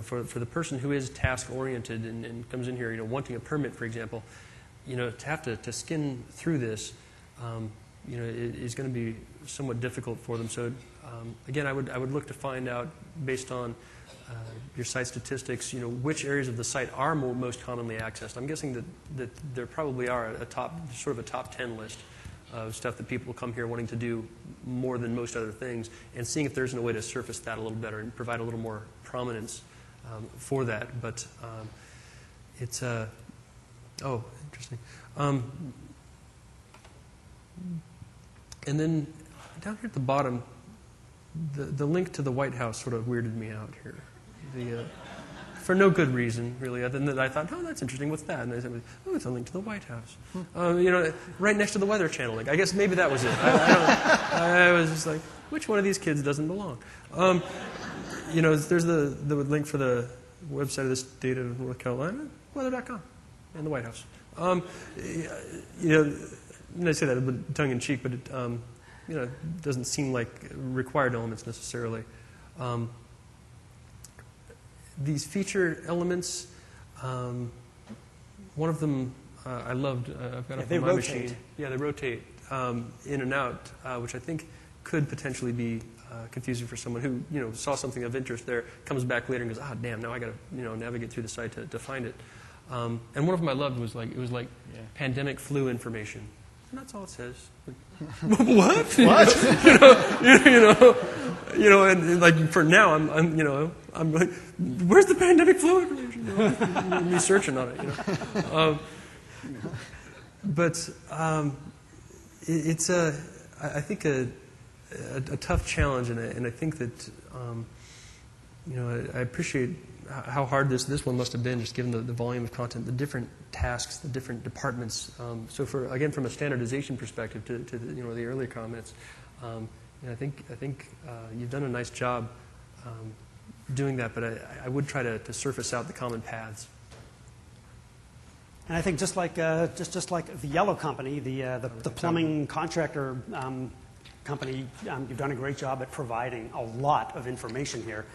For the person who is task oriented and comes in here, wanting a permit, for example, to have to skim through this, is going to be somewhat difficult for them. So again, I would look to find out, based on your site statistics, which areas of the site are most commonly accessed. I'm guessing that there probably are a top 10 list of stuff that people come here wanting to do more than most other things, and seeing if there isn't a way to surface that a little better and provide a little more prominence for that. But it's interesting. And then down here at the bottom, the link to the White House sort of weirded me out here. For no good reason, really, other than that I thought, oh, that's interesting, what's that? And I said, oh, it's a link to the White House. Right next to the Weather Channel link. I guess maybe that was it. I was just like, which one of these kids doesn't belong? There's the link for the website of the state of North Carolina, weather.com, and the White House. I say that a bit tongue-in-cheek, but it doesn't seem like required elements necessarily. These feature elements, one of them I loved. I've got it on my machine. Yeah, they rotate in and out, which I think could potentially be confusing for someone who saw something of interest there, comes back later and goes, damn, now I got to navigate through the site to find it. And one of them I loved was it was like pandemic flu information. And that's all it says. What? What? And like for now, I'm like, where's the pandemic flu information? Me searching on it. But it's I think a tough challenge, and I think that I appreciate how hard this one must have been, just given the volume of content, the different tasks, the different departments. So from a standardization perspective, to the earlier comments, I think you've done a nice job doing that. But I would try to surface out the common paths. And I think just like the Yellow Company, the plumbing contractor company, you've done a great job at providing a lot of information here.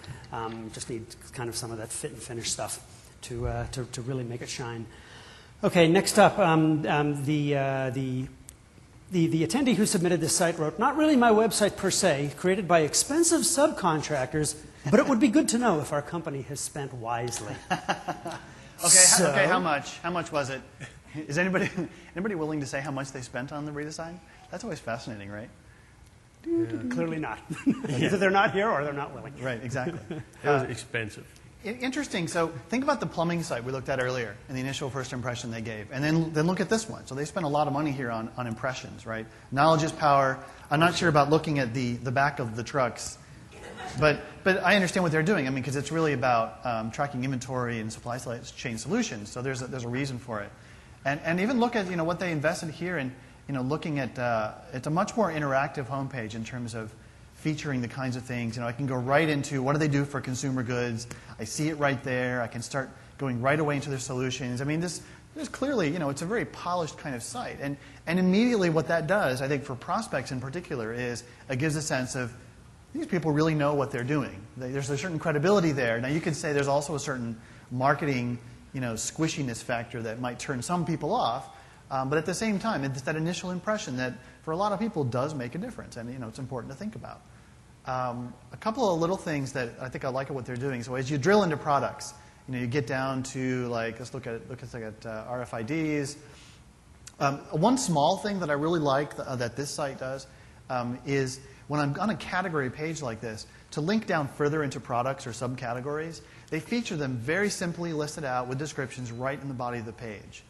Just need kind of some of that fit and finish stuff to really make it shine. Okay, next up, the attendee who submitted this site wrote, "Not really my website per se, created by expensive subcontractors, but it would be good to know if our company has spent wisely." Okay, how much? How much was it? Is anybody willing to say how much they spent on the redesign? That's always fascinating, right? Clearly not. Either they're not here or they're not willing. Right, exactly. It was expensive. Interesting. So think about the plumbing site we looked at earlier and the initial first impression they gave. And then look at this one. So they spent a lot of money here on impressions, right? Knowledge is power. I'm not sure about looking at the back of the trucks. But I understand what they're doing. I mean, because it's really about tracking inventory and supply chain solutions. So there's a reason for it. And even look at what they invested here in looking at it's a much more interactive homepage in terms of featuring the kinds of things. I can go right into what do they do for consumer goods. I see it right there. I can start going right away into their solutions. I mean, there's clearly, it's a very polished kind of site. And immediately what that does, I think for prospects in particular, is it gives a sense of these people really know what they're doing. There's a certain credibility there. Now, you could say there's also a certain marketing, squishiness factor that might turn some people off. But at the same time, it's that initial impression that for a lot of people does make a difference, and it's important to think about. A couple of little things that I think I like at what they're doing. So as you drill into products, you get down to let's look at RFIDs. One small thing that I really like that this site does is when I'm on a category page like this, to link down further into products or subcategories, they feature them very simply listed out with descriptions right in the body of the page.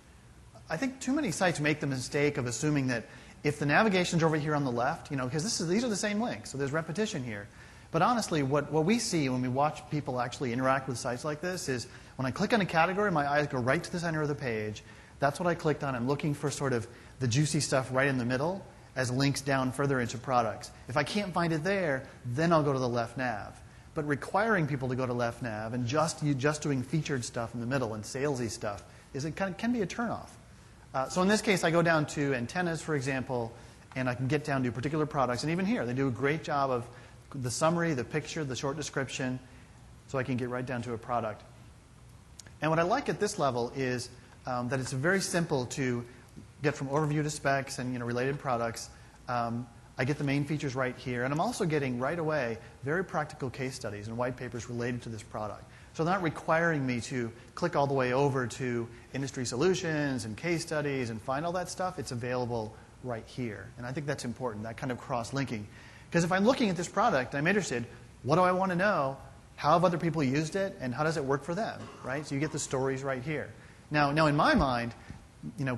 I think too many sites make the mistake of assuming that if the navigation's over here on the left, because these are the same links, so there's repetition here. But honestly, what we see when we watch people actually interact with sites like this is when I click on a category, my eyes go right to the center of the page. That's what I clicked on. I'm looking for sort of the juicy stuff right in the middle as links down further into products. If I can't find it there, then I'll go to the left nav. But requiring people to go to left nav and just doing featured stuff in the middle and salesy stuff can be a turnoff. So in this case, I go down to antennas, for example, and I can get down to particular products. And even here, they do a great job of the summary, the picture, the short description, so I can get right down to a product. And what I like at this level is that it's very simple to get from overview to specs and related products. I get the main features right here. And I'm also getting right away very practical case studies and white papers related to this product. So they're not requiring me to click all the way over to industry solutions and case studies and find all that stuff. It's available right here. And I think that's important, that kind of cross-linking. Because if I'm looking at this product, I'm interested, what do I want to know? How have other people used it? And how does it work for them? Right? So you get the stories right here. Now in my mind,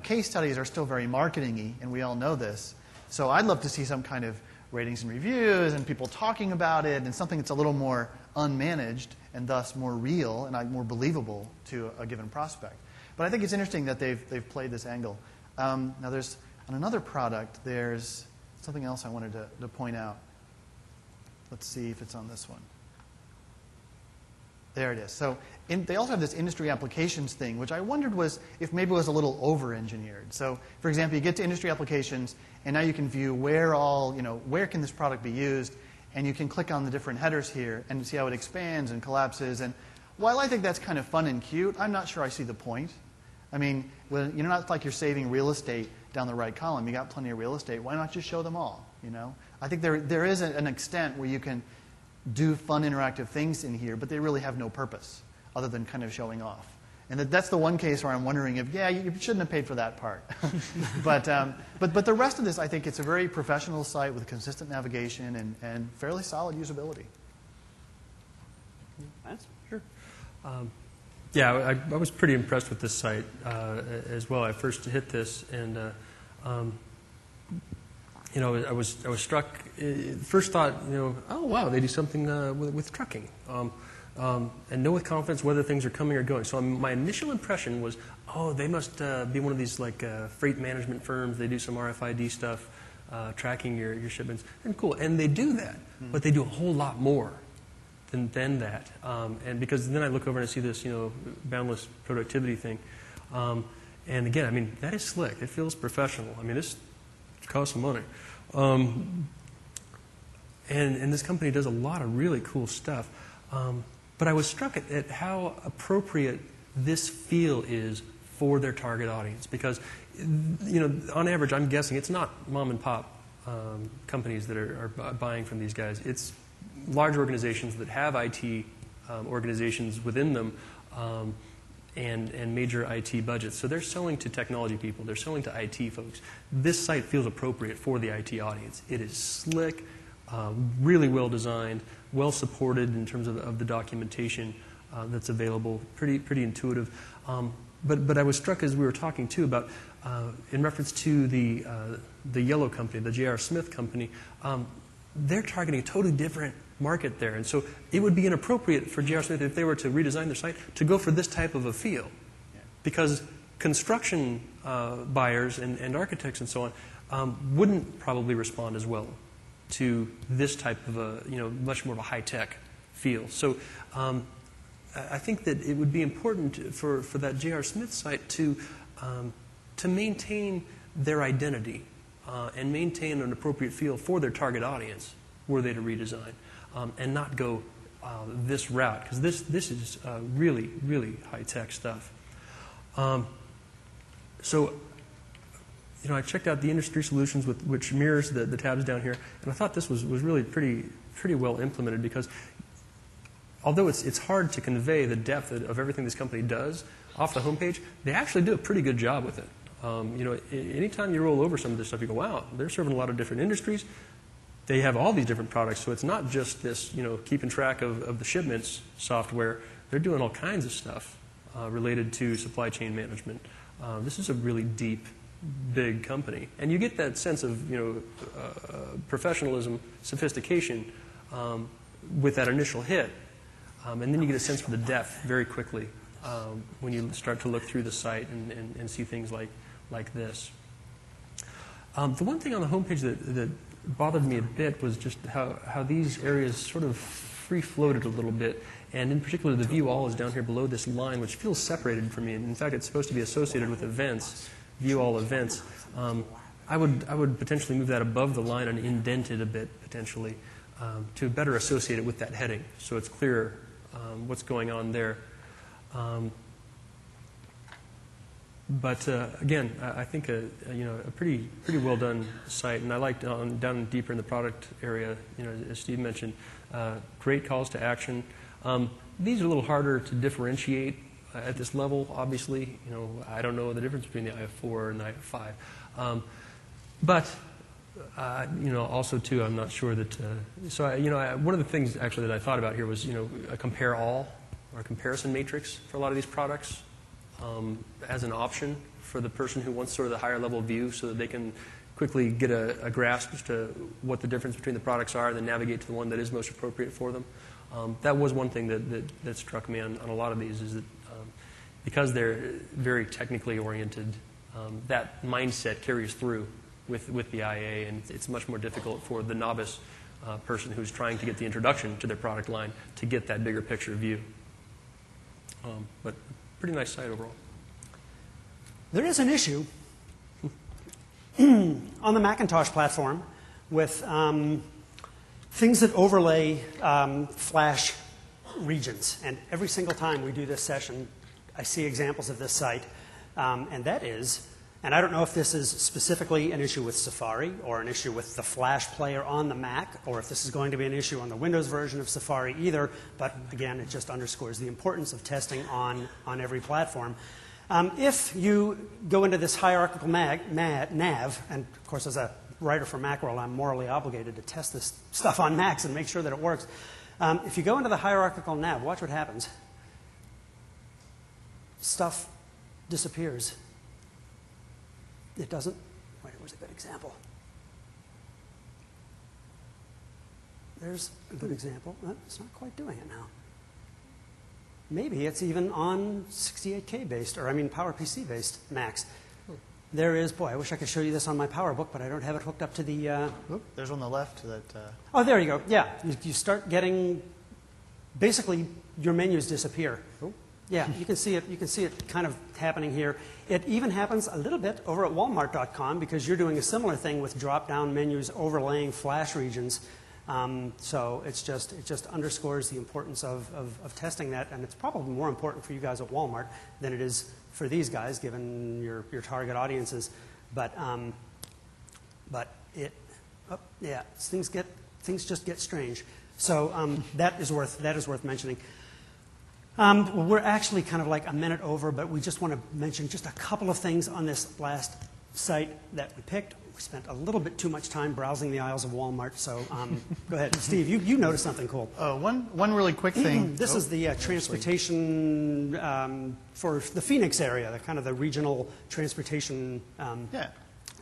case studies are still very marketing-y, and we all know this. So I'd love to see some kind of ratings and reviews and people talking about it and something that's a little more unmanaged and thus more real and more believable to a given prospect. But I think it's interesting that they've played this angle. Now there's, on another product, there's something else I wanted to point out. Let's see if it's on this one. There it is. So they also have this industry applications thing, which I wondered if maybe it was a little over-engineered. So, for example, you get to industry applications, and now you can view where can this product be used, and you can click on the different headers here and see how it expands and collapses. And while I think that's kind of fun and cute, I'm not sure I see the point. I mean, not like you're saving real estate down the right column. You got plenty of real estate. Why not just show them all? I think there is an extent where you can do fun interactive things in here, but they really have no purpose other than kind of showing off. And that's the one case where I'm wondering if, yeah, you shouldn't have paid for that part. but the rest of this, I think it's a very professional site with consistent navigation and fairly solid usability. Lance? Sure. Yeah, I was pretty impressed with this site as well. I first hit this, and you know, I was struck. First thought, you know, oh wow, they do something with trucking, and know with confidence whether things are coming or going. So my initial impression was, oh, they must be one of these like freight management firms. They do some RFID stuff, tracking your shipments, and cool. And they do that, but they do a whole lot more than that. And because then I look over and I see this, you know, boundless productivity thing. And again, I mean, that is slick. It feels professional. I mean, this costs some money. And this company does a lot of really cool stuff. But I was struck at how appropriate this feel is for their target audience. Because, you know, on average, I'm guessing it's not mom and pop companies that are buying from these guys. It's large organizations that have IT organizations within them and major IT budgets. So they're selling to technology people. They're selling to IT folks. This site feels appropriate for the IT audience. It is slick, really well designed, well supported in terms of the documentation that's available, pretty intuitive. But I was struck as we were talking too about, in reference to the yellow company, the J.R. Smith company, they're targeting a totally different market there. And so it would be inappropriate for J.R. Smith, if they were to redesign their site, to go for this type of a feel. Because construction buyers and architects and so on wouldn't probably respond as well to this type of a, you know, much more of a high-tech feel. So I think that it would be important for that J.R. Smith site to maintain their identity and maintain an appropriate feel for their target audience were they to redesign, and not go this route, because this is really, really high-tech stuff. So, you know, I checked out the industry solutions which mirrors the tabs down here, and I thought this was really pretty well implemented, because although it's hard to convey the depth of everything this company does off the homepage, they actually do a pretty good job with it. You know, anytime you roll over some of this stuff, you go, wow, they're serving a lot of different industries. They have all these different products, so it's not just this, you know, keeping track of the shipments software. They're doing all kinds of stuff related to supply chain management. This is a really deep, big company, and you get that sense of, you know, professionalism, sophistication with that initial hit, and then you get a sense for the depth very quickly when you start to look through the site and see things like this. The one thing on the homepage that bothered me a bit was just how these areas sort of free-floated a little bit, and in particular the view all is down here below this line, which feels separated from me. And in fact, it's supposed to be associated with events, view all events. I would potentially move that above the line and indent it a bit, potentially, to better associate it with that heading, so it's clearer what's going on there. But again, I think you know, a pretty well done site, and I like down deeper in the product area. You know, as Steve mentioned, great calls to action. These are a little harder to differentiate at this level. Obviously, you know, I don't know the difference between the IF4 and the IF5. But you know, also too, I'm not sure that. So you know, one of the things actually that I thought about here was, you know, a compare all or a comparison matrix for a lot of these products. As an option for the person who wants sort of the higher level view, so that they can quickly get a grasp as to what the difference between the products are, and then navigate to the one that is most appropriate for them. That was one thing that struck me on a lot of these, is that because they're very technically oriented, that mindset carries through with the IA, and it's much more difficult for the novice person who's trying to get the introduction to their product line to get that bigger picture view. But pretty nice site overall. There is an issue on the Macintosh platform with things that overlay Flash regions. And every single time we do this session, I see examples of this site. And that is And I don't know if this is specifically an issue with Safari or an issue with the Flash player on the Mac, or if this is going to be an issue on the Windows version of Safari either. But again, it just underscores the importance of testing on every platform. If you go into this hierarchical nav, and of course as a writer for Macworld, I'm morally obligated to test this stuff on Macs and make sure that it works. If you go into the hierarchical nav, watch what happens. Stuff disappears. It doesn't. Wait, where's a good example? There's a good example. It's not quite doing it now. Maybe it's even on 68K based, or I mean PowerPC based Macs. There is, boy, I wish I could show you this on my PowerBook, but I don't have it hooked up to the... Oop, there's on the left that... Oh, there you go. Yeah, you start getting, basically, your menus disappear. Oh. Yeah, you can see it. You can see it kind of happening here. It even happens a little bit over at Walmart.com because you're doing a similar thing with drop-down menus overlaying Flash regions. So it just underscores the importance of testing that, and it's probably more important for you guys at Walmart than it is for these guys, given your target audiences. But things just get strange. So that is worth mentioning. We're actually kind of like a minute over, but we just want to mention just a couple of things on this last site that we picked. We spent a little bit too much time browsing the aisles of Walmart, so go ahead. Steve, you noticed something cool. One really quick thing. This is the transportation for the Phoenix area, the kind of the regional transportation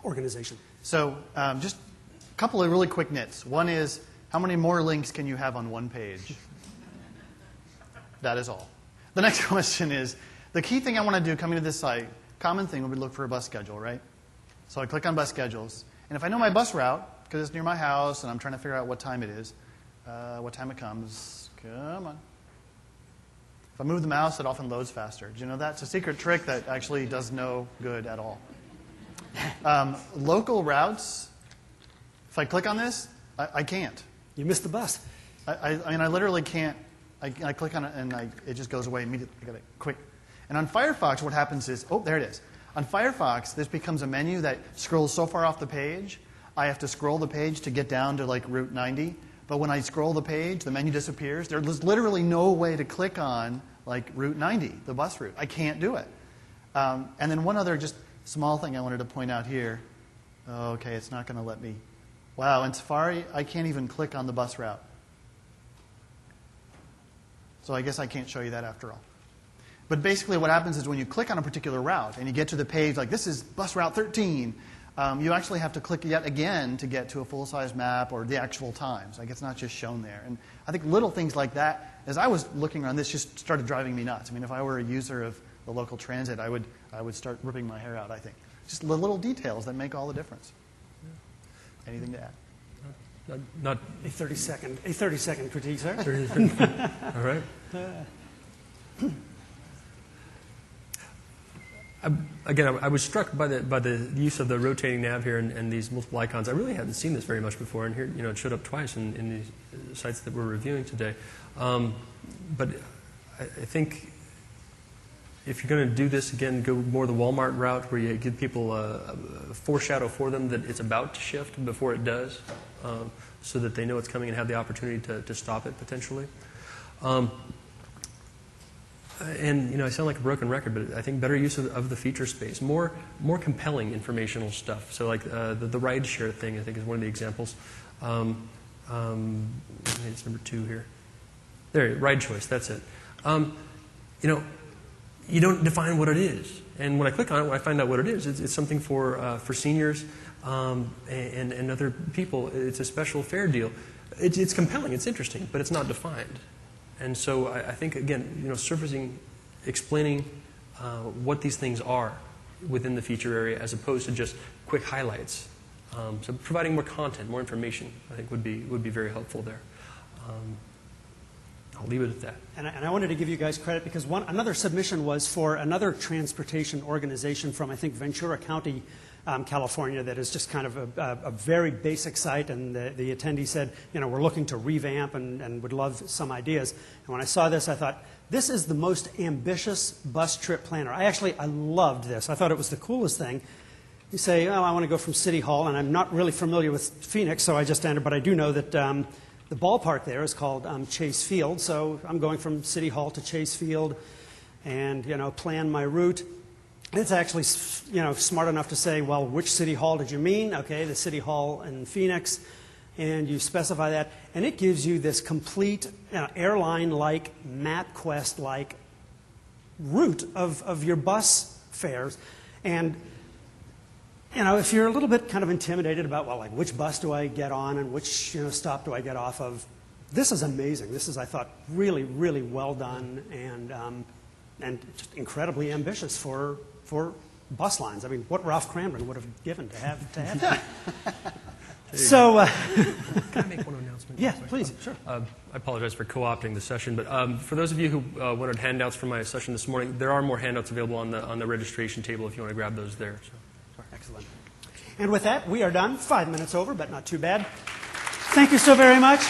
organization. So just a couple of really quick nits. One is, how many more links can you have on one page? That is all. The next question is, the key thing I want to do coming to this site, common thing would be look for a bus schedule, right? So I click on bus schedules. And if I know my bus route, because it's near my house and I'm trying to figure out what time it is, what time it comes, come on. If I move the mouse, it often loads faster. Do you know that? It's a secret trick that actually does no good at all. Local routes, if I click on this, I can't. You missed the bus. I mean, I literally can't. I click on it and it just goes away immediately. I got it quick. And on Firefox, what happens is, oh, there it is. On Firefox, this becomes a menu that scrolls so far off the page, I have to scroll the page to get down to like Route 90. But when I scroll the page, the menu disappears. There's literally no way to click on like Route 90, the bus route. I can't do it. And then one other just small thing I wanted to point out here. Okay, it's not going to let me. Wow, in Safari, I can't even click on the bus route. So I guess I can't show you that after all. But basically what happens is when you click on a particular route and you get to the page like this is bus route 13, you actually have to click yet again to get to a full-size map or the actual times. Like it's not just shown there. And I think little things like that, as I was looking around this, just started driving me nuts. I mean, if I were a user of the local transit, I would start ripping my hair out, I think. Just the little details that make all the difference. Yeah. Anything to add? Not a 30-second critique, sir. All right. I was struck by the use of the rotating nav here and these multiple icons. I really hadn't seen this very much before, and here it showed up twice in these sites that we're reviewing today. But I think if you're going to do this again, go more the Walmart route where you give people a foreshadow for them that it's about to shift before it does, so that they know it's coming and have the opportunity to stop it potentially. And I sound like a broken record, but I think better use of the feature space, more compelling informational stuff. So like the ride share thing, I think is one of the examples. It's number 2 here. There, ride choice. That's it. You don't define what it is, and when I click on it, when I find out what it is, it's something for seniors and other people. It's a special fare deal. It's compelling. It's interesting, but it's not defined. And so I think, again, surfacing, explaining what these things are within the feature area as opposed to just quick highlights. So providing more content, more information, I think would be very helpful there. I'll leave it at that. And I wanted to give you guys credit because another submission was for another transportation organization from, I think, Ventura County, California, that is just kind of a very basic site, and the attendee said, we're looking to revamp and would love some ideas. And when I saw this, I thought, this is the most ambitious bus trip planner. I loved this. I thought it was the coolest thing. You say, oh, I want to go from City Hall, and I'm not really familiar with Phoenix, so I just entered, but I do know that the ballpark there is called Chase Field, so I'm going from City Hall to Chase Field and, plan my route. It's actually, smart enough to say, well, which City Hall did you mean? Okay, the City Hall in Phoenix, and you specify that, and it gives you this complete airline-like, MapQuest-like route of your bus fares. And if you're a little bit kind of intimidated about, well, like which bus do I get on and which stop do I get off of, this is amazing. This is, I thought, really, really well done and just incredibly ambitious for bus lines. I mean, what Ralph Cramden would have given to have that. So, can I make one announcement? Yeah, please, sure. I apologize for co-opting the session, but for those of you who wanted handouts for my session this morning, there are more handouts available on the registration table if you want to grab those there. So. Excellent. And with that, we are done. 5 minutes over, but not too bad. Thank you so very much.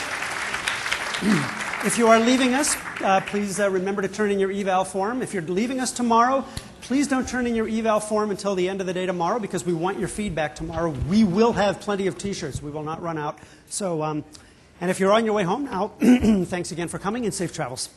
If you are leaving us, please remember to turn in your eval form. If you're leaving us tomorrow, please don't turn in your eval form until the end of the day tomorrow because we want your feedback tomorrow. We will have plenty of T-shirts. We will not run out. So, and if you're on your way home now, thanks again for coming and safe travels.